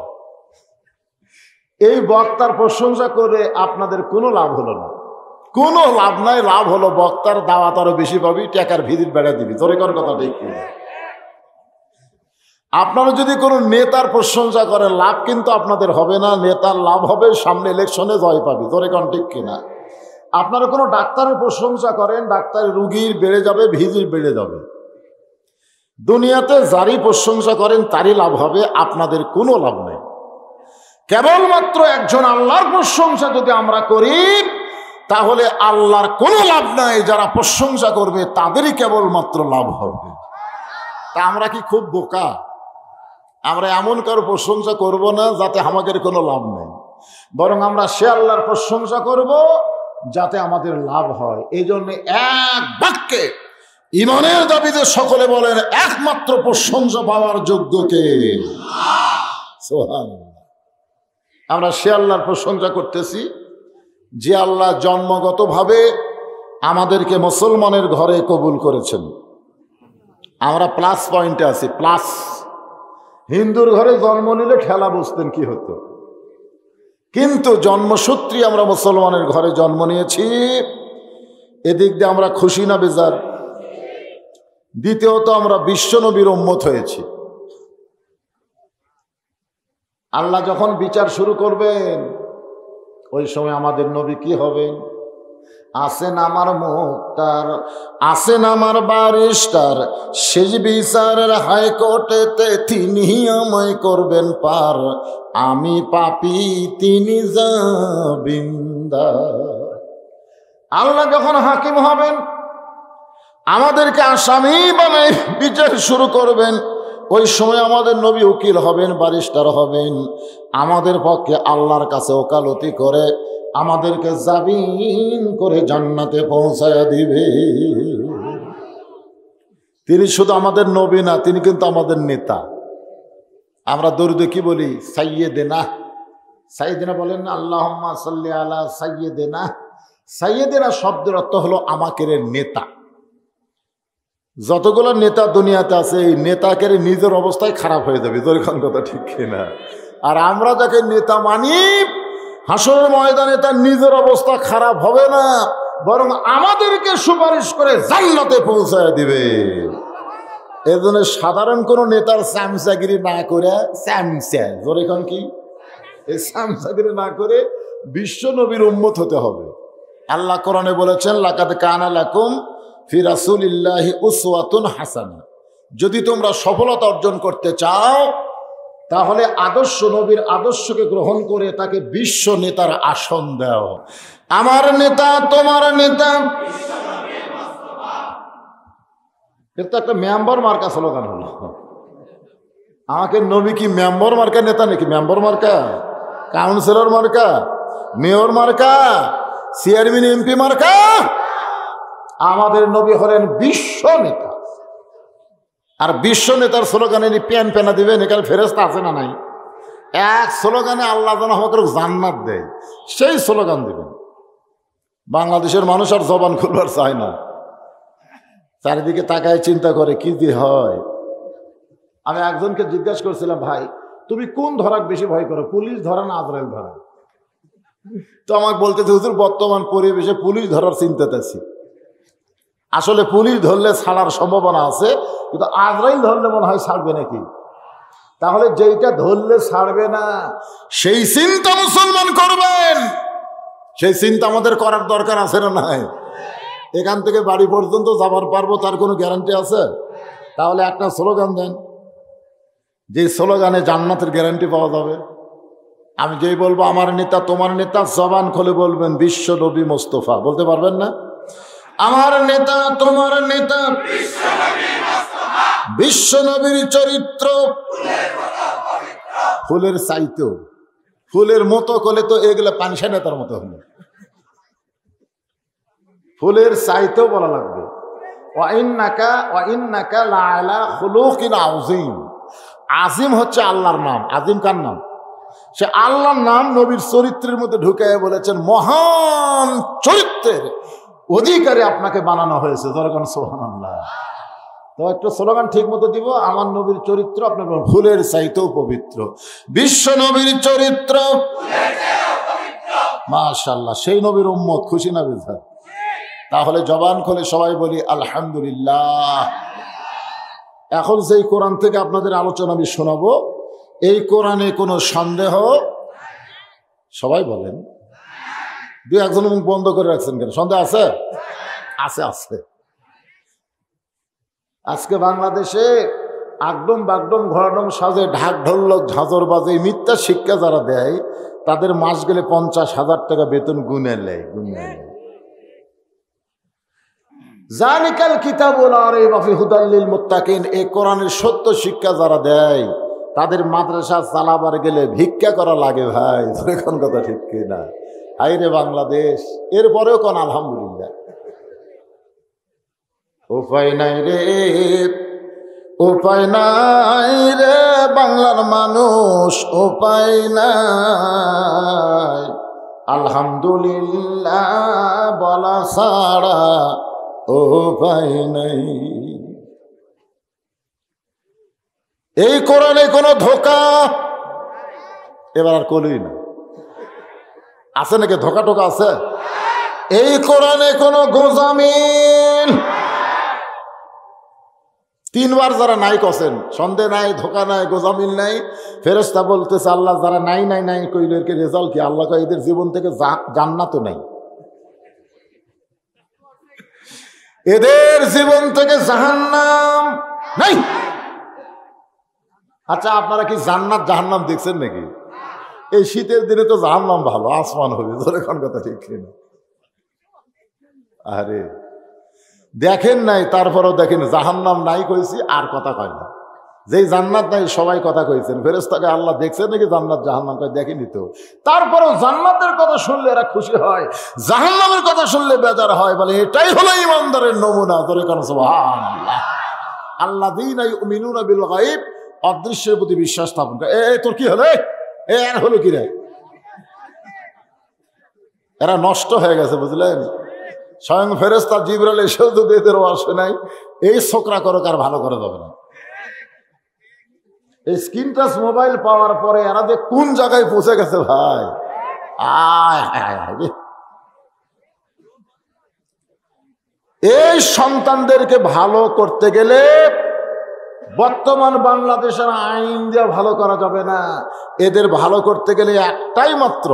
এই বক্তার প্রশংসা করে আপনাদের কোনো লাভ হলো না, কোনো লাভ নাই। লাভ হলো বক্তার দাওয়াত আরো বেশি পাবি, টাকার ভিড় বেড়া দিবি। তোর কোন কথা ঠিক কি? আপনারা যদি কোনো নেতার প্রশংসা করেন লাভ কিন্তু আপনাদের হবে না, নেতার লাভ হবে সামনে ইলেকশনে জয় পাবি। তোর কোন ঠিক কিনা? আপনারা কোনো ডাক্তারের প্রশংসা করেন, ডাক্তারের রুগীর বেড়ে যাবে, ভিড় বেড়ে যাবে। দুনিয়াতে যারই প্রশংসা করেন তারই লাভ হবে, আপনাদের কোনো লাভ নেই। কেবলমাত্র একজন আল্লাহর প্রশংসা যদি আমরা করি তাহলে আল্লাহর কোনো লাভ নাই, যারা প্রশংসা করবে তাদেরই কেবলমাত্র লাভ হবে। তা আমরা কি খুব বোকা? আমরা এমন কারো প্রশংসা করব না যাতে আমাদের কোনো লাভ নেই, বরং আমরা সে আল্লাহর প্রশংসা করব যাতে আমাদের লাভ হয়। এই জন্য এক বাক্যে ঈমানের দাবিতে সকলে বলেন, একমাত্র প্রশংসা পাওয়ার যোগ্য কে? সুবহানাল্লাহ। আমরা সে আল্লাহর প্রশংসা করতেছি যে আল্লাহ জন্মগতভাবে আমাদেরকে মুসলমানের ঘরে কবুল করেছেন। আমরা প্লাস পয়েন্টে আছি, প্লাস। হিন্দুর ঘরে জন্ম নিলে ঠেলা বুঝতেন কি হতো, কিন্তু জন্মসূত্রে আমরা মুসলমানের ঘরে জন্ম নিয়েছি, এদিক দিয়ে আমরা খুশি না বেজার? দ্বিতীয়ত আমরা বিশ্বনবীর উম্মত হয়েছি। আল্লাহ যখন বিচার শুরু করবেন ওই সময় আমাদের নবী কি হবেন? আসেন আমার মুক্তার, আসেন আমার বারিস্টার, শেষ বিচারের হাইকোর্টেতে তিনি আমায় করবেন পার, আমি পাপী তিনি জামিনদার। আল্লাহ যখন হাকিম হবেন, আমাদেরকে আসামি বানায় বিচার শুরু করবেন, ওই সময় আমাদের নবী উকিল হবেন, বারিস্টার হবেন, আমাদের পক্ষে আল্লাহর কাছে ওকালতি করে আমাদেরকে জামিন করে জান্নাতে পৌঁছায়া দিবে। তিনি শুধু আমাদের নবী না, তিনি কিন্তু আমাদের নেতা। আমরা দরুদে কি বলি? সাইয়্যিদেনা। সাইয়্যিদেনা বলেন না, আল্লাহুম্মা সাল্লি আলা সাইয়্যিদেনা। সাইয়্যিদেনা শব্দের অর্থ হলো আমাদের নেতা। যতগুলো নেতা দুনিয়াতে আছে, এই নেতাকে নিজের অবস্থায় খারাপ হয়ে যাবে। দরিখান কথা ঠিক কিনা? আর আমরা যাকে নেতা মানি, হাসরের ময়দানে তার নিজের অবস্থা খারাপ হবে না, বরং আমাদেরকে সুপারিশ করে জান্নাতে পৌঁছায় দিবে। এই জন্য সাধারণ কোনো নেতার চামচাগিরি না করে চামচা জোরে এখন কি এই চামচাগিরি না করে বিশ্ব নবীর উম্মত হতে হবে। আল্লাহ কোরআনে বলেছেন লাকাদ কানা লাকুম ফি রাসূলিল্লাহি উসওয়াতুন হাসানা। যদি তোমরা সফলতা অর্জন করতে চাও তাহলে আদর্শ নবীর আদর্শকে গ্রহণ করে তাকে বিশ্ব নেতার আসন দাও। আমার নেতা তোমার নেতা কিন্তু একটা মেম্বার মার্কা স্লোগান হলো। আমাকে নবী কি মেম্বার মার্কা নেতা নাকি? মেম্বার মার্কা, কাউন্সিলর মার্কা, মেয়র মার্কা, চেয়ারম্যান এমপি মার্কা? আমাদের নবী হলেন বিশ্ব নেতা। আর বিশ্ব নেতার স্লোগানে প্যান পেনা দিবেন, এখানে ফেরেশতা আছে না নাই? এক স্লোগানে আল্লাহ যেন আমাকে জান্নাত দেয়, সেই স্লোগান দিবেন। বাংলাদেশের মানুষ আর জবান খুলবার চায় না, চারিদিকে তাকায় চিন্তা করে কি দিয়ে হয়। আমি একজনকে জিজ্ঞাসা করছিলাম, ভাই তুমি কোন ধরাক বেশি ভয় করো, পুলিশ ধরা না আজরাইল ধরা? তো আমাকে বলতেছে হুজুর বর্তমান পরিবেশে পুলিশ ধরার চিন্তাতে আছি। আসলে পুলিশ ধরলে ছাড়ার সম্ভাবনা আছে, কিন্তু আজরাইল ধরলে মনে হয় ছাড়বে নাকি? তাহলে যেইটা ধরলে ছাড়বে না সেই চিন্তা মুসলমান করবেন। সেই চিন্তা আমাদের করার দরকার আছে না নাই? এখান থেকে বাড়ি পর্যন্ত যাবার পারবো তার কোনো গ্যারান্টি আছে? তাহলে একটা স্লোগান দেন, যে স্লোগানে জান্নাতের গ্যারান্টি পাওয়া যাবে। আমি যেই বলবো আমার নেতা তোমার নেতা, জবান খুলে বলবেন বিশ্ব নবী মোস্তফা। বলতে পারবেন না? আমার নেতা তোমার নেতা বিশ্ব নবীর চরিত্র ফুলের চাইতেও, ফুলের মতো করলে তো এগুলা পানসা নেতার মতো হলো। ফুলের চাইতেও বলা লাগবে ওয়াইন্নাকা লাআলা খুলুকিন আযীম। আজিম হচ্ছে আল্লাহর নাম। আজিম কার নাম? সে আল্লাহর নাম নবীর চরিত্রের মধ্যে ঢুকায় বলেছেন মহান চরিত্রের অধিকারী আপনাকে বানানো হয়েছে। যখন সুবহানাল্লাহ। তো একটা স্লোগান ঠিক মতো দিব, আমার নবীর চরিত্র আপনার ফুলের চাইতেও পবিত্র, বিশ্ব নবীর চরিত্র মাশাআল্লাহ। সেই নবীর উম্মত, খুশি না বেজার? তাহলে জবান খুলে সবাই বলি আলহামদুলিল্লাহ। এখন যেই কোরআন থেকে আপনাদের আলোচনা আমি শোনাবো, এই কোরআনে কোনো সন্দেহ? সবাই বলেন। দুই একজন মুখ বন্ধ করে রাখছেন কেন? সন্দেহ আছে? আছে আছে। আজকে বাংলাদেশে আগডম বাগডম ঘোরাডম সাজে ঢাক ঢোলক ঝাঁঝর বাজে মিথ্যা শিক্ষা যারা দেয় তাদের মাস গেলে 50,000 টাকা বেতন গুনে নেয়। জালিকাল কিতাবুল লা রাইবা ফিহি হুদাল লিল মুত্তাকিন। এই কোরআনের সত্য শিক্ষা যারা দেয় তাদের মাদ্রাসা চালাবার গেলে ভিক্ষা করা লাগে ভাই। এখন কথা ঠিক কিনা? হাই রে বাংলাদেশ। এরপরেও কোন আলহামদুলিল্লাহ। উপায় নাই রে, উপায় নাই রে বাংলার মানুষ, উপায় নাই। আলহামদুলিল্লাহ বলা ছাড়া উপায় নাই। এই কোরআনে কোনো ধোকা এবার আর কলই না। আছে নাকি? ধোকা টোকা আছে? এই কোরআনে কোনো গোজামিন। তিনবার যারা নাই কছেন, সন্দেহ নাই, ধোকা নাই, গোজামিল নাই। ফেরেশতা বলতেছে আল্লাহ যারা নাই নাই নাই কইল এর রেজাল্ট কি? আল্লাহ কয় এদের জীবন থেকে জান্নাতও নাই, এদের জীবন থেকে জাহান্নাম নাই। আচ্ছা আপনারা কি জান্নাত জাহান্নাম দেখছেন নাকি? এই শীতের দিনে তো জাহান্নাম ভালো, আসমান হবে। ধরে কোন কথা ঠিক কিনা? আরে দেখেন নাই, তারপরেও দেখেন জাহান্নাম নাই কইছি আর কথা কয় না। যেই জান্নাত নাই সবাই কথা কইছেন। ফেরেশতাকে আল্লাহ দেখছেন নাকি জান্নাত জাহান্নাম? কয় দেখেনি তো। তারপরেও জান্নাতের কথা শুনলে এরা খুশি হয়, জাহান্নামের কথা শুনলে বেজার হয়। বলে এটাই হলো ইমানদারের নমুনা। ধরে কোন সুবহানাল্লাহ। আল্লাযীনা ইউমিনুনা বিল গায়ব, অদৃশ্যের প্রতি বিশ্বাস স্থাপন করে। তোর কি হলো? এর হলো কি রে? এরা নষ্ট হয়ে গেছে বুঝলেন। স্বয়ং ফেরেশতা জিবরাইল এসেও যদি এদের আসে নাই, এই ছোকরা করো কার ভালো করে যাবে না। এই স্ক্রিন টাচ মোবাইল পাওয়ার পরে এরা যে কোন জায়গায় পৌঁছে গেছে ভাই। এই সন্তানদেরকে ভালো করতে গেলে বর্তমান বাংলাদেশের আইন দিয়ে ভালো করা যাবে না, এদের ভালো করতে গেলে একটাই মাত্র,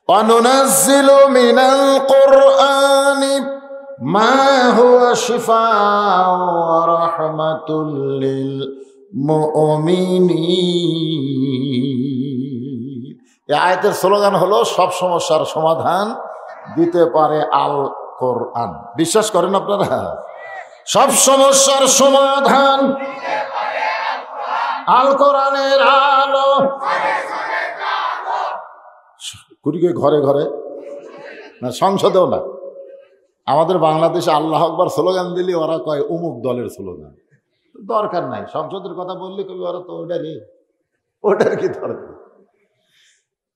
অনুনাজ্জিলু মিনাল কুরআনি মা হুয়া শিফাউ ওয়া রাহমাতুল লিল মুমিনিন। এই আয়াতের স্লোগান হলো সব সমস্যার সমাধান দিতে পারে আল কোরআন। বিশ্বাস করেন আপনারা? সব সমস্যার সমাধান আল কোরআনের আলো। কুড়িকে ঘরে ঘরে না, সংসদেও না। আমাদের বাংলাদেশে আল্লাহ আকবার স্লোগান দিলে ওরা কয় অমুক দলের স্লোগান। দরকার নাই, সংসদের কথা বললে কবি ওরা তো ওটার কি দরকার।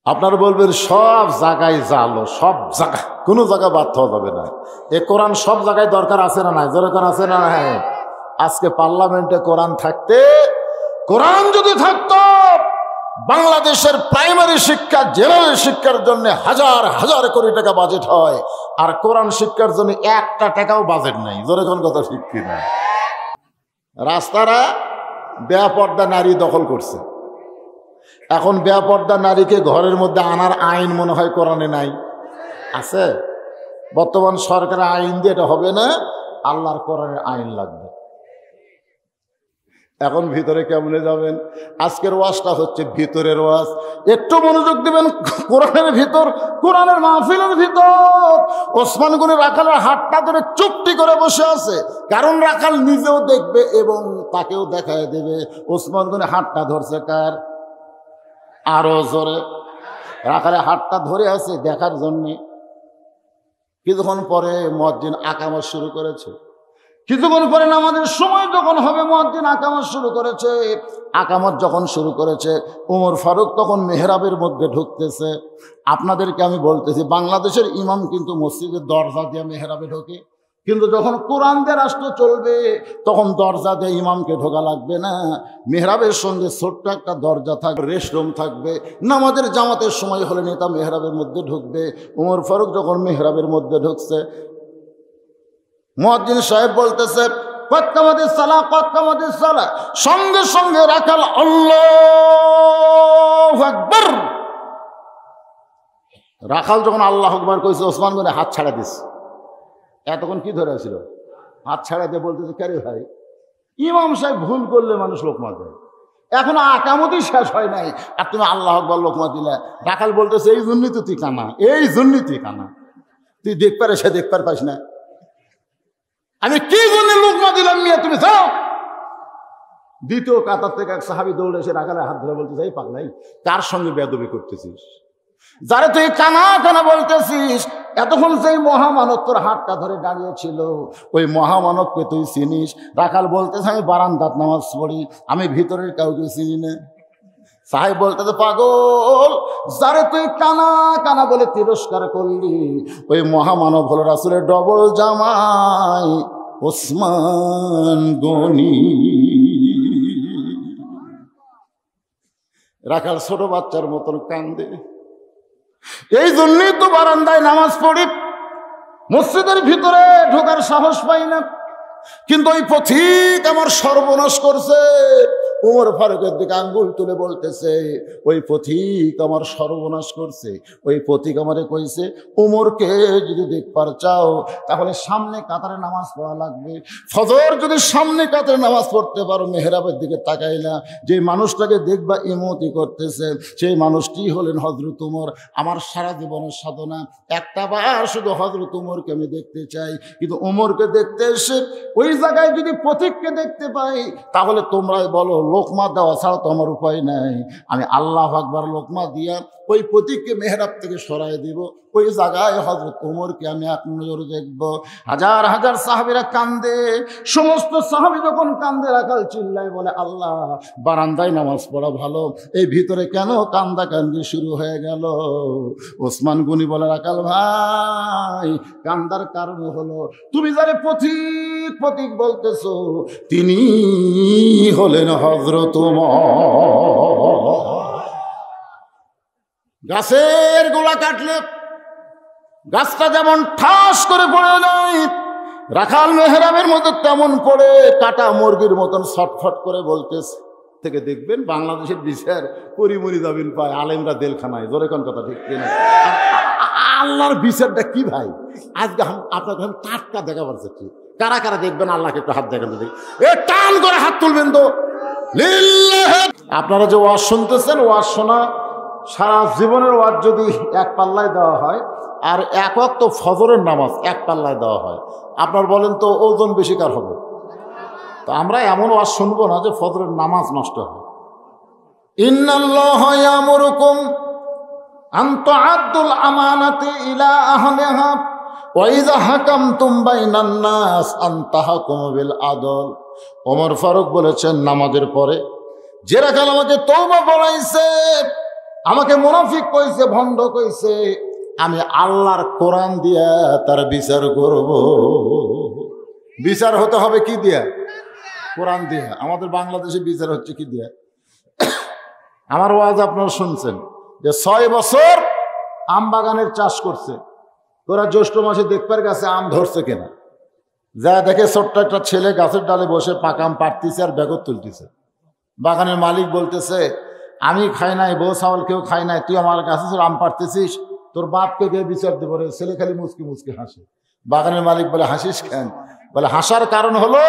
আপনারা বলবেন সব জায়গায় জালো, সব জায়গা, কোনো জায়গা বাদ হওয়া যাবে না। এ কোরআন সব জায়গায় দরকার আছে না নাই? দরকার আছে না নাই? আজকে পার্লামেন্টে কোরআন থাকতে, কোরআন যদি থাকতো, বাংলাদেশের প্রাইমারি শিক্ষা, জেনারেল শিক্ষার জন্য হাজার হাজার কোটি টাকা বাজেট হয়, আর কোরআন শিক্ষার জন্য একটা টাকাও বাজেট নাই। জোরে কোন কথা ঠিক কিনা? রাস্তারা বেপর্দা নারী দখল করছে। এখন বেপর্দা নারীকে ঘরের মধ্যে আনার আইন মনে হয় কোরআনে নাই, আছে? বর্তমান সরকারের আইন দিয়ে এটা হবে না, আল্লাহর কোরআনের আইন লাগবে। এখন ভিতরে কেমনে যাবেন? আজকের ওয়াজটা হচ্ছে ভিতরের ওয়াজ। একটু মনোযোগ দিবেন কোরআনের ভিতর, কোরআনের মাহফিলের ভিতর। ওসমান গনি রাখালের হাতটা ধরে চুপটি করে বসে আছে, কারণ রাখাল নিজেও দেখবে এবং তাকেও দেখায় দেবে। ওসমান গনি হাতটা ধরছে কার? আরো জোরে। রাখালের হাতটা ধরে আছে দেখার জন্যে। কিছুক্ষণ পরে মুয়াজ্জিন আকামত শুরু করেছে। কিছুক্ষণ পরে নামাজের সময় যখন হবে, মুয়াজ্জিন আকামত শুরু করেছে। আকামত যখন শুরু করেছে, ওমর ফারুক তখন মেহরাবের মধ্যে ঢুকতেছে। আপনাদেরকে আমি বলতেছি, বাংলাদেশের ইমাম কিন্তু মসজিদের দরজা দিয়ে মেহরাবে ঢোকে, কিন্তু যখন কোরআন দিয়ে রাষ্ট্র চলবে তখন দরজা দিয়ে ইমামকে ঢোকা লাগবে না। মেহরাবের সঙ্গে ছোট্ট একটা দরজা থাকবে, রেস্টরুম থাকবে। নামাজের জামাতের সময় হলে নেতা মেহরাবের মধ্যে ঢুকবে। ওমর ফারুক যখন মেহরাবের মধ্যে ঢুকছে, মুয়াজ্জিন সাহেব বলতেছে কত কামাতিস সালাহ, কত কামাতিস সালাহ। সঙ্গে সঙ্গে রাখাল আল্লাহু আকবার। রাখাল যখন আল্লাহু আকবার কইছে, ওসমান গনি হাত ছাড়া দিছে। এতক্ষণ কি ধরে ছিল? হাত ছাড়া দিয়ে বলতেছে, কারে ভাই, ইমাম সাহেব ভুল করলে মানুষ লোকমা দেয়, এখনো আকামতই শেষ হয় নাই আর তুমি আল্লাহু আকবার লোকমা দিলে। রাখাল বলতেছে, এই জন্যই তো তুই কানা, এই জন্যই তুই কানা, তুই দেখপারে সে দেখপার পাইস না। আমি কি জন্য লোকমা দিলাম মিয়া, তুমি যাও। দ্বিতীয় কাতার থেকে এক সাহাবী দৌড়ে এসে রাখালের হাত ধরে বলতেছে, এই পাগলাই, কার সঙ্গে বেয়াদবি করতেছিস? যারে তুই কানা কানা বলতেছিস, এতক্ষণ সেই মহামানব তোর হাতটা ধরে দাঁড়িয়েছিল, ওই মহামানবকে তুই চিনিস? রাখাল বলতেছে, আমি বারান্দাত নামাজ পড়ি, আমি ভিতরের কাউকে চিনি না। সাহেব বলতেছে, পাগল, যারে তুই কানা কানা বলে তিরস্কার করলি, ওই মহামানব হলো রাসূলের ডবল জামাই ওসমান গনি। রাখাল ছোট বাচ্চার মতন কান্দে। এই জন্যই তো বারান্দায় নামাজ পড়ি, মসজিদের ভিতরে ঢোকার সাহস পাই না। কিন্তু ওই পথিক আমার সর্বনাশ করছে। ওমর ফারুকের দিকে আঙ্গুল তুলে বলতেছে, ওই পথিক আমার সর্বনাশ করছে। ওই পথিক আমারে কইছে, ওমরকে যদি দেখবার চাও তাহলে সামনে কাতারে নামাজ পড়া লাগবে। ফজর যদি সামনে কাতারে নামাজ পড়তে পারো, মেহরাবের দিকে তাকাইলা, যে মানুষটাকে দেখবা ইমতি করতেছে, সেই মানুষটি হলেন হযরত ওমর। আমার সারা জীবনের সাধনা একটা বার শুধু হযরত ওমরকে আমি দেখতে চাই। কিন্তু ওমরকে দেখতে এসে ওই জায়গায় যদি পথিককে দেখতে পাই, তাহলে তোমরাই বলো লোকমা দেওয়া ছাড়া তো আমার উপায় নাই। আমি আল্লাহু আকবার লোকমা দিয়া ওই পথিককে মেহরাব থেকে সরাই দিব। ওই জায়গায় হযরত ওমরকে আমি এক নজর দেখব। হাজার হাজার সাহাবীরা কান্দে। সমস্ত সাহাবী যখন কান্দে, রাখাল চিল্লায় বলে, আল্লাহ, বারান্দায় নামাজ পড়া ভালো, এই ভিতরে কেন কান্দা কান্দি শুরু হয়ে গেল? ওসমান গনি বলে, রাখাল ভাই, কান্দার কারণ হলো তুমি যারে পথিক পথিক বলতেছো, তিনি হলেন হযরত ওমর। গাছের গোড়া কাটলে গাছটা যেমন ঠাস করে পড়ে যায়, রাখাল মেহরাবের মতো তেমন পড়ে কাটা মুরগির মতন ছটফট করে বলতেছে। থেকে দেখবেন বাংলাদেশের বিচার পরিমরি যাবেন পায় আলেমরা জেলখানায়, জোরে কোন কথা ঠিক কিনা? আল্লাহর বিচারটা কি ভাই? আজকে আপনাকে আমি টাটকা দেখা পারছি কি? কারা কারা দেখবেন আল্লাহকে একটু হাত দেখাতে দেখি, এ টান করে হাত তুলবেন তো। আপনারা যে ওয়াজ শুনতেছেন, ওয়াজ শোনা সারা জীবনের ওয়াজ যদি এক পাল্লায় দেওয়া হয় আর এক ওয়াক্ত ফজরের নামাজ এক পাল্লায় দেওয়া হয়, আপনার বলেন তো ওজন বেশি কার হবে? তো আমরা এমন ওয়াজ শুনবো না যে ফজরের নামাজ নষ্ট হয়। ইন্নাল্লাহা ইয়ামুরুকুম আন তুআদ্দুল আমানাতি ইলা আহলিহা ওয়া ইযা হাকামতুম বাইনান নাস আন তাহকুমু বিল আদল। ওমর ফারুক বলেছেন, নামাজের পরে যে রাখাল আমাকে তওবা পড়াইছে, আমাকে মুনাফিক কইছে, ভণ্ড কইছে, আমি আল্লাহর কোরআন দিয়া তার বিচার করব। বিচার হতে হবে কি দিয়া? কোরআন দিয়া। আমাদের বাংলাদেশে বিচার হচ্ছে কি দিয়া? আমার ওয়াজ আপনারা শুনছেন যে 6 বছর আম বাগানের চাষ করছে, তোরা জ্যৈষ্ঠ মাসে দেখবার গেছে আম ধরছে কিনা, যা দেখে ছোট্ট একটা ছেলে গাছের ডালে বসে পাকা আম পাড়তেছে আর বেগর তুলতেছে। বাগানের মালিক বলতেছে, আমি খাই নাই, বউ চাউল কেউ খাই নাই, তুই আমার গাছে আম পাড়তেছিস, তোর বাপকে গিয়ে বিচার দেবো রে। ছেলে খালি মুচকি মুচকি হাসে। বাগানের মালিক বলে, হাসিস কেন? বলে, হাসার কারণ হলো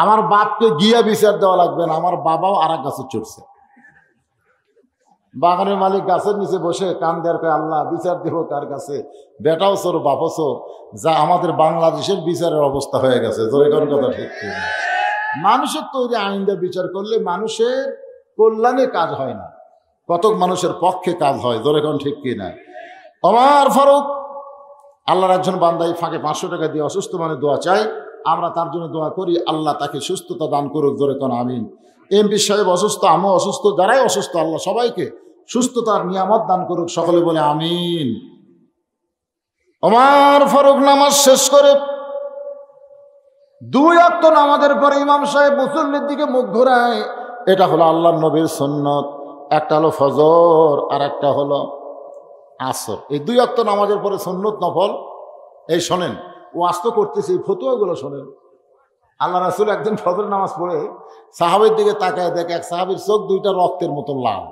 আমার বাপকে গিয়া বিচার দেওয়া লাগবে না, আমার বাবাও আর এক গাছে চড়ছে। বাগানের মালিক গাছের নিচে বসে কান দেয়ার কয়, আল্লাহ বিচার দেব কার কাছে? বেটাও চোর বাপও চোর। যা আমাদের বাংলাদেশের বিচারের অবস্থা হয়ে গেছে। জোরে কোন কথা ঠিক কি? মানুষের তৈরি আইন দিয়ে বিচার করলে মানুষের কল্যাণে কাজ হয় না, কতক মানুষের পক্ষে কাজ হয়। জোরে কোন ঠিক কি না? ওমর ফারুক আল্লাহর একজন বান্দাই ফাঁকে 500 টাকা দিয়ে অসুস্থ মানে দোয়া চাই, আমরা তার জন্য দোয়া করি, আল্লাহ তাকে সুস্থতা দান করুক। জোরে কোন আমিন। এমপি সাহেব অসুস্থ, আমিও অসুস্থ, যারাই অসুস্থ আল্লাহ সবাইকে সুস্থতার নিয়ামত দান করুক। সকলে বলে আমিন। ওমর ফারুক নামাজ শেষ করে 2 ওয়াক্ত নামাজের পরে ইমাম সাহেব মুসল্লির দিকে মুখ ঘোরায়। এটা হলো আল্লাহর নবীর সুন্নত। একটা হলো ফজর আর একটা হলো আসর। এই 2 ওয়াক্ত নামাজের পরে সুন্নত নফল। এই শোনেন, ওয়াজ তো করতেছি, এই ফতুয়াগুলো শোনেন। আল্লাহ রাসূল একদিন ফজর নামাজ পড়ে সাহাবীর দিকে তাকায়, দেখে এক সাহাবীর চোখ 2টা রক্তের মতো লাল।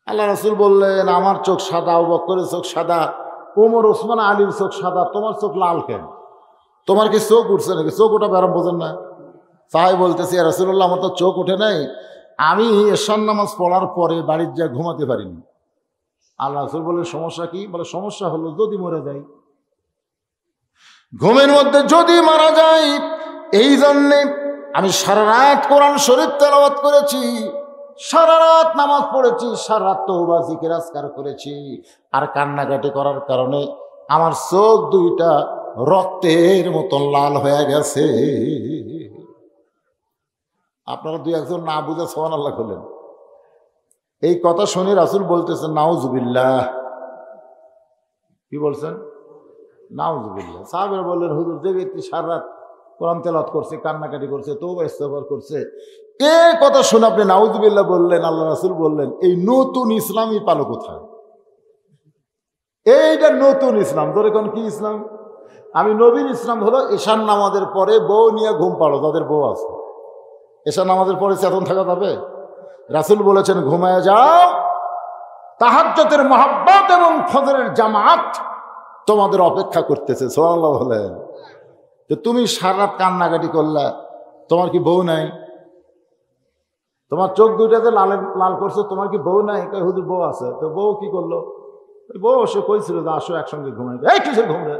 আল্লাহ রাসূল বললেন, আমার চোখ সাদা, আবু বকরের চোখ সাদা, ওমর ওসমান আলীর চোখ সাদা, তোমার চোখ লাল কেন? তোমার কি চোখ উঠছে নাকি? চোখ ওঠা ব্যারাম বোঝেন না? সাহাবী বলতেছে, ইয়া রাসূলুল্লাহ, আমার তো চোখ ওঠে নাই, আমি এশার নামাজ পড়ার পরে বাড়ির যা ঘুমাতে পারিনি। আল্লাহ রাসূল বললেন, সমস্যা কি? বলে, সমস্যা হলো যদি মরে যাই, ঘুমের মধ্যে যদি মারা যাই, এই জন্যে আমি সারা রাত কোরআন শরীফ তেলাওয়াত করেছি, সারা রাত নামাজ পড়েছি, সারা রাত তওবা জিকির আজকার করেছি, আর কান্নাকাটি করার কারণে আমার চোখ 2টা রক্তের মতন লাল হয়ে গেছে। আপনারা 2-1জন না বুঝে সুবহানাল্লাহ বলেন। এই কথা শুনে রাসূল বলতেছেন, নাউজুবিল্লাহ। কি বলছেন? নাউজুবিল্লাহ। সাহাবীরা বললেন, হুজুর, যে ব্যক্তি সারা রাত কোরআন তেলাওয়াত করছে, কান্নাকাটি করছে, তওবা ইস্তেগফার করছে, এই কথা শুনে আপনি নাউজুবিল্লাহ বললেন। আল্লাহ রাসূল বললেন, এই নতুন ইসলামই পালো কোথায়? এইটা নতুন ইসলাম। ধরে কোন কি ইসলাম? আমি নবীর ইসলাম হলো এশার নামাজের পরে বউ নিয়ে ঘুম পাড়ো, যাদের বউ আছে। এশার নামাজের পরে চেতন থাকা যাবে? রাসূল বলেছেন, ঘুমায় যাও, তাহাজ্জুদের মহব্বত এবং ফজরের জামাত তোমাদের অপেক্ষা করতেছে। সুবহানাল্লাহ বলেন। তো তুমি সারা রাত কান্নাকাটি করলা, তোমার কি বউ নাই? তোমার চোখ 2টাতে লাল করছো, তোমার কি বউ নাই? হুজুর, বউ আছে। তো বউ কি করলো? বউ সে কইছিল যে আসো একসঙ্গে ঘুমাই। এই কিসের ঘুম রে?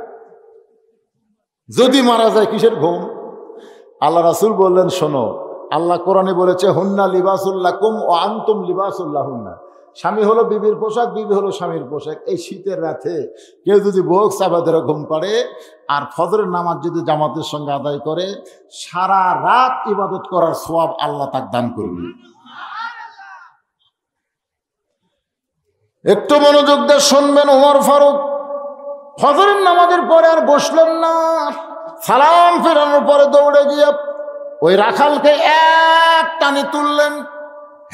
যদি মারা যায় কিসের ঘুম? আল্লাহ রাসূল বললেন, শোনো, আল্লাহ কোরআনে বলেছে, হুন্না লিবাসুল লাকুম ওয়া আনতুম লিবাসুল লাহুন্না। স্বামী হলো বিবির পোশাক, বিবি হলো স্বামীর পোশাক। এই শীতের রাতে কেউ যদি বুক চাপা ধরে ঘুম পাড়ে আর ফজরের নামাজ যদি জামাতের সঙ্গে আদায় করে, সারা রাত ইবাদত করার সওয়াব আল্লাহ তাকে দান করবে। একটু মনোযোগ দিয়ে শুনবেন। ওমর ফারুক ফজরের নামাজের পরে আর বসলেন না, সালাম ফেরানোর পরে দৌড়ে গিয়ে ওই রাখালকে এক টানে তুললেন,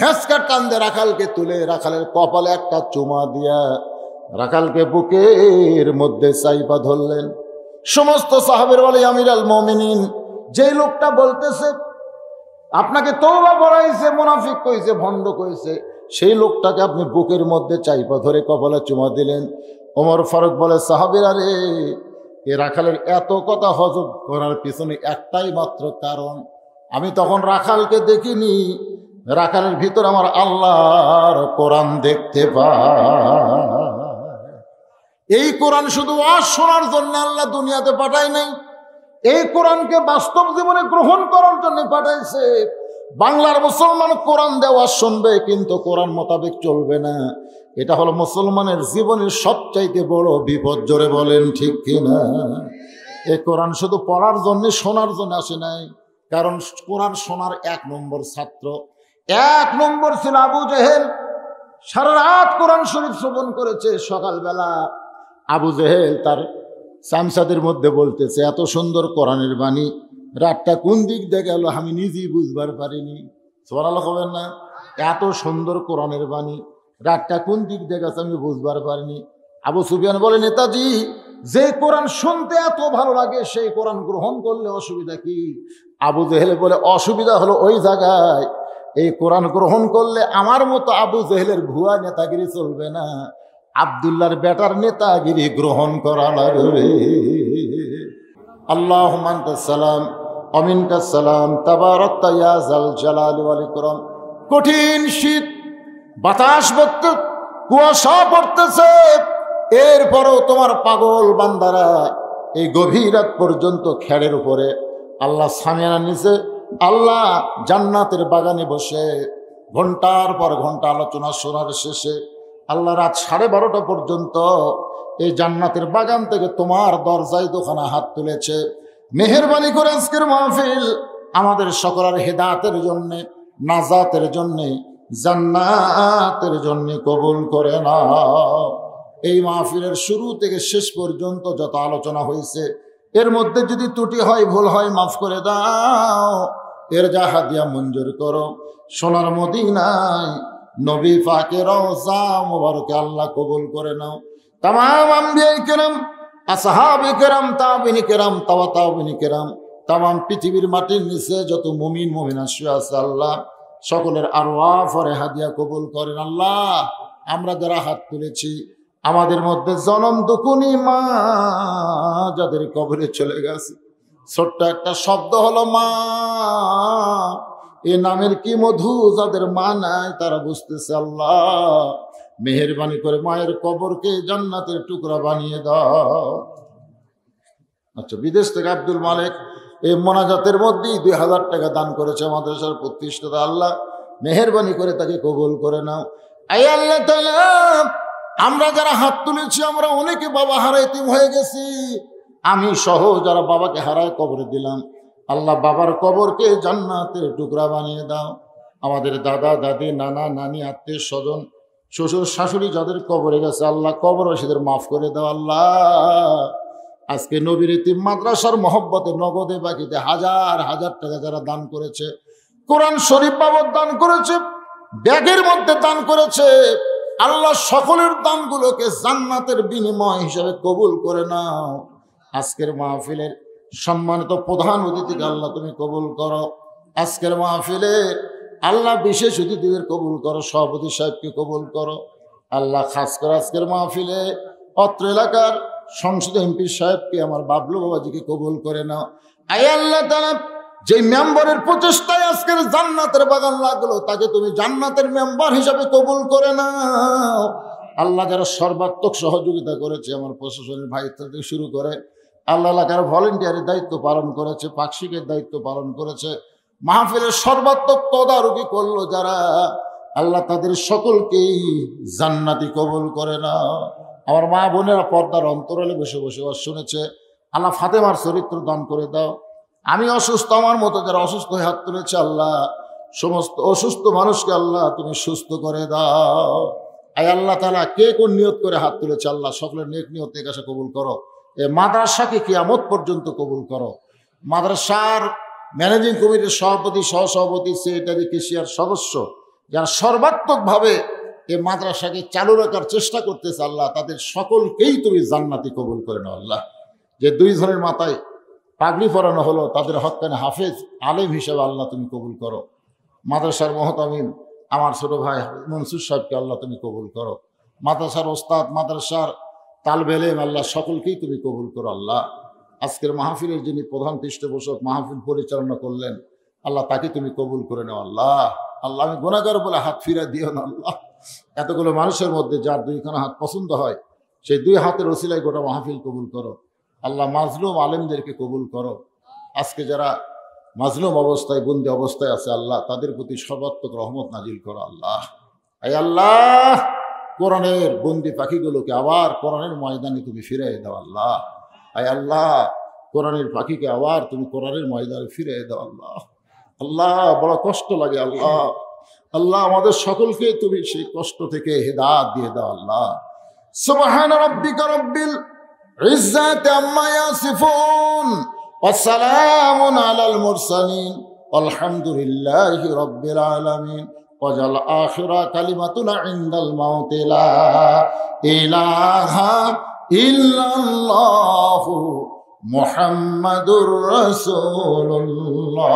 হেঁচকা টান দিয়ে রাখালকে তুলে রাখালের কপালে একটা চুমা দিয়া রাখালকে বুকের মধ্যে চাইপা ধরলেন। সমস্ত সাহাবের বলে আমিরুল মুমিনিন, যেই লোকটা বলতেছে আপনাকে তওবা করাইছে, মুনাফিক কইছে, ভণ্ড কইছে, সেই লোকটাকে আপনি বুকের মধ্যে চাইপা ধরে কপালে চুমা দিলেন। ওমর ফারুক বলে সাহাবীরা রে, এ রাখালের এত কথা হজম করার পিছনে একটাই মাত্র কারণ, আমি তখন রাখালকে দেখিনি, রাখালের ভিতর আমার আল্লাহর কোরআন দেখতে পাই। এই কোরআন শুধু ওয়াজ শোনার জন্য আল্লাহ দুনিয়াতে পাঠায় নাই, এই কোরআনকে বাস্তব জীবনে গ্রহণ করার জন্য পাঠাইছে। বাংলার মুসলমান কোরআন দেওয়া শুনবে কিন্তু কোরআন মোতাবেক চলবে না, এটা হলো মুসলমানের জীবনের সবচাইতে বড় বিপদ। জোরে বলেন ঠিক কিনা? এই কোরআন শুধু পড়ার জন্য শোনার জন্য আসে নাই, কারণ কোরআন শোনার 1 নম্বর ছাত্র, 1 নম্বর ছিল আবু জেহেল। সারা রাত কোরআন শরীফ শ্রবণ করেছে। সকালবেলা আবু জেহেল তার চামচাদের মধ্যে বলতেছে, এত সুন্দর কোরআনের বাণী, রাতটা কোন দিক দিয়ে গেল আমি নিজেই বুঝবার পারিনি। সুবহানাল্লাহ হবেন না? এত সুন্দর কোরআনের বাণী, রাতটা কোন দিক দিয়ে গেছে আমি বুঝবার পারিনি। আবু সুফিয়ান বলে, নেতাজি, যে কোরআন শুনতে এত ভালো লাগে সেই কোরআন গ্রহণ করলে অসুবিধা কি? আবু জেহেল বলে, অসুবিধা হলো ওই জায়গায়, এই কোরআন গ্রহণ করলে আমার মতো আবু জেহেলের ভুয়া নেতাগিরি চলবে না, আব্দুল্লাহর বেটার নেতাগিরি গ্রহণ করা লাগবে। আল্লাহুম্মা আনতাস সালাম ওয়া মিনকাস সালাম তাবারাকতা ইয়া যাল জালালি ওয়াল ইকরাম। কঠিন শীত, বাতাস বইতে, কুয়াশা পড়তেছে, এরপরও তোমার পাগল বান্দারা এই গভীর রাত পর্যন্ত খেড়ের উপরে আল্লাহ সামিয়ানার নিচে, আল্লাহ জান্নাতের বাগানে বসে ঘন্টার পর ঘন্টা আলোচনা শোনার শেষে আল্লাহ রাত 12:30 পর্যন্ত এই জান্নাতের বাগান থেকে তোমার দরজায় দোকানা হাত তুলেছে। মেহেরবানি করে আজকের মাহফিল আমাদের সকলের হেদায়েতের জন্যে, নাজাতের জন্যে, জান্নাতের জন্যে কবুল করে নাও। এই মাহফিলের শুরু থেকে শেষ পর্যন্ত যত আলোচনা হয়েছে এর মধ্যে যদি ত্রুটি হয়, ভুল হয়, মাফ করে দাও। এর যা হাদিয়া মঞ্জুর করো। সোনার মদিনায় নবী পাকের রওজা মুবারকে আল্লাহ কবুল করে নাও। তামাম আম্বিয়া কেরাম, আসহাবে কেরাম, তাবিনী কেরাম, তাওয়াতাবিনী কেরাম, তামাম পৃথিবীর মাটির নিচে যত মুমিন মুমিনা শুয়ে আছে আল্লাহ সকলের আরওয়াহ ফরে হাদিয়া কবুল করেন। আল্লাহ আমরা যারা হাত তুলেছি আমাদের মধ্যে জনম দুকুনি মা যাদের কবরে চলে গেছে, ছোট্ট একটা শব্দ হলো মা, এ নামের কি মধু যাদের মা নাই তারা বুঝতেছে। আল্লাহ মেহেরবানি করে মায়ের কবরকে জান্নাতের টুকরা বানিয়ে দাও। আচ্ছা, বিদেশ থেকে আব্দুল মালিক এই মোনাজাতের মধ্যেই 2000 টাকা দান করেছে মাদ্রাসার প্রতিষ্ঠাতা। আল্লাহ মেহেরবানি করে তাকে কবুল করে নাও। আয় আল্লাহ তাআলা, আমরা যারা হাত তুলেছি আমরা অনেকে বাবা হারায় এতিম হয়ে গেছি, আমি সহ যারা বাবাকে হারায় কবরে দিলাম, আল্লাহ বাবার কবরকে জান্নাতের টুকরা বানিয়ে দাও। আমাদের দাদা দাদি, নানা নানি, আত্মীয় স্বজন, শ্বশুর শাশুড়ি যাদের কবরে গেছে আল্লাহ কবরবাসীদের মাফ করে দাও। আল্লাহ আজকে নবীর এতিম মাদ্রাসার মহব্বতে নগদে বাকিতে হাজার হাজার টাকা যারা দান করেছে, কোরআন শরীফ বাবদ দান করেছে, ব্যাগের মধ্যে দান করেছে, আল্লাহ সকলের দানগুলোকে জান্নাতের বিনিময় হিসেবে কবুল করে নাও। আজকের মাহফিলের সম্মানিত প্রধান অতিথিকে আল্লাহ তুমি কবুল করো। আজকের মাহফিলের আল্লাহ বিশেষ অতিথিদের কবুল করো, সভাপতি সাহেবকে কবুল করো। আল্লাহ খাস করে আজকের মাহফিলে অত্র এলাকার সংসদ এমপি সাহেবকে, আমার বাবলু বাবাজিকে কবুল করে নাও। আয় আল্লাহ তাআলা, যে মেম্বারের প্রচেষ্টায় আজকের জান্নাতের বাগান লাগলো তাকে তুমি জান্নাতের মেম্বার হিসাবে কবুল করে নাও। আল্লাহ যারা সর্বাত্মক সহযোগিতা করেছে, আমার প্রশাসনের ভাই থেকে শুরু করে আল্লাহ এলাকার ভলেন্টিয়ারের দায়িত্ব পালন করেছে, পাক্ষিকের দায়িত্ব পালন করেছে, মাহফিলের সর্বাত্মক তদারকি করলো যারা, আল্লাহ তাদের সকলকেই জান্নাতি কবুল করে নাও। আমার মা বোনেরা পর্দার অন্তরালে বসে বসে শুনেছে, আল্লাহ ফাতেমার চরিত্র দান করে দাও। আমি অসুস্থ, আমার মতো যারা অসুস্থ হয়ে হাত তুলেছে আল্লাহ সমস্ত অসুস্থ মানুষকে আল্লাহ তুমি সুস্থ করে দাও। আয় আল্লাহ তাআলা, কে কোন নিয়ত করে হাত তুলেছে আল্লাহ সকলের নেক নিয়ত একাশে কবুল করো। এ মাদ্রাসাকে কিয়ামত পর্যন্ত কবুল করো। মাদ্রাসার ম্যানেজিং কমিটির সভাপতি, সহসভাপতি, সেক্রেটারি, কেশিয়ার সদস্য যারা সর্বাত্মকভাবে এই মাদ্রাসাকে চালু রাখার চেষ্টা করতেছে আল্লাহ তাদের সকলকেই তুমি জান্নাতি কবুল করে নাও। আল্লাহ যে দুইজনের মাথায় পাগড়ি পরানো হলো, তাদের হক্কানে হাফেজ আলেম হিসেবে আল্লাহ তুমি কবুল করো। মাদ্রাসার মহতামিম আমার ছোট ভাই মনসুর সাহেবকে আল্লাহ তুমি কবুল করো। মাদ্রাসার ওস্তাদ, মাদ্রাসার তালবে ইলম আল্লাহ সকলকেই তুমি কবুল করো। আল্লাহ আজকের মাহফিলের যিনি প্রধান পৃষ্ঠপোষক মাহফিল পরিচালনা করলেন, আল্লাহ তাকে তুমি কবুল করে নাও। আল্লাহ আল্লাহ আমি গুনাহগার বলে হাত ফিরা দিও না। আল্লাহ এতগুলো মানুষের মধ্যে যার দুইখানা হাত পছন্দ হয়, সেই দুই হাতের ওসিলায় গোটা মাহফিল কবুল করো। আল্লাহ মাজলুম আলেমদেরকে কবুল করো। আজকে যারা মাজলুম অবস্থায়, বন্দি অবস্থায় আছে, আল্লাহ তাদের প্রতি সর্বাত্মক রহমত নাজিল করো। আল্লাহ এই আল্লাহ কোরআনের বন্দি পাখিগুলোকে আবার কোরআনের ময়দানে তুমি ফিরিয়ে দাও। আল্লাহ এই আল্লাহ কোরআনের পাখিকে আবার তুমি কোরআনের ময়দানে ফিরিয়ে দাও। আল্লাহ আল্লাহ বড় কষ্ট লাগে। আল্লাহ আল্লাহ আমাদের সকলকে তুমি সেই কষ্ট থেকে হেদায়েত দিয়ে দাও। আল্লাহ সুবহান রাব্বিকা রাব্বিল ইজ্জাতি আম্মা ইয়াসিফুন ওয়া সালামুন আলাল মুরসালিন আলহামদুলিল্লাহি রাব্বিল আলামিন ওয়াজাল আখিরা কালিমাতুনা ইনদাল মাউতি লা ইলাহা ইল্লাল্লাহু মুহাম্মাদুর রাসূলুল্লাহ।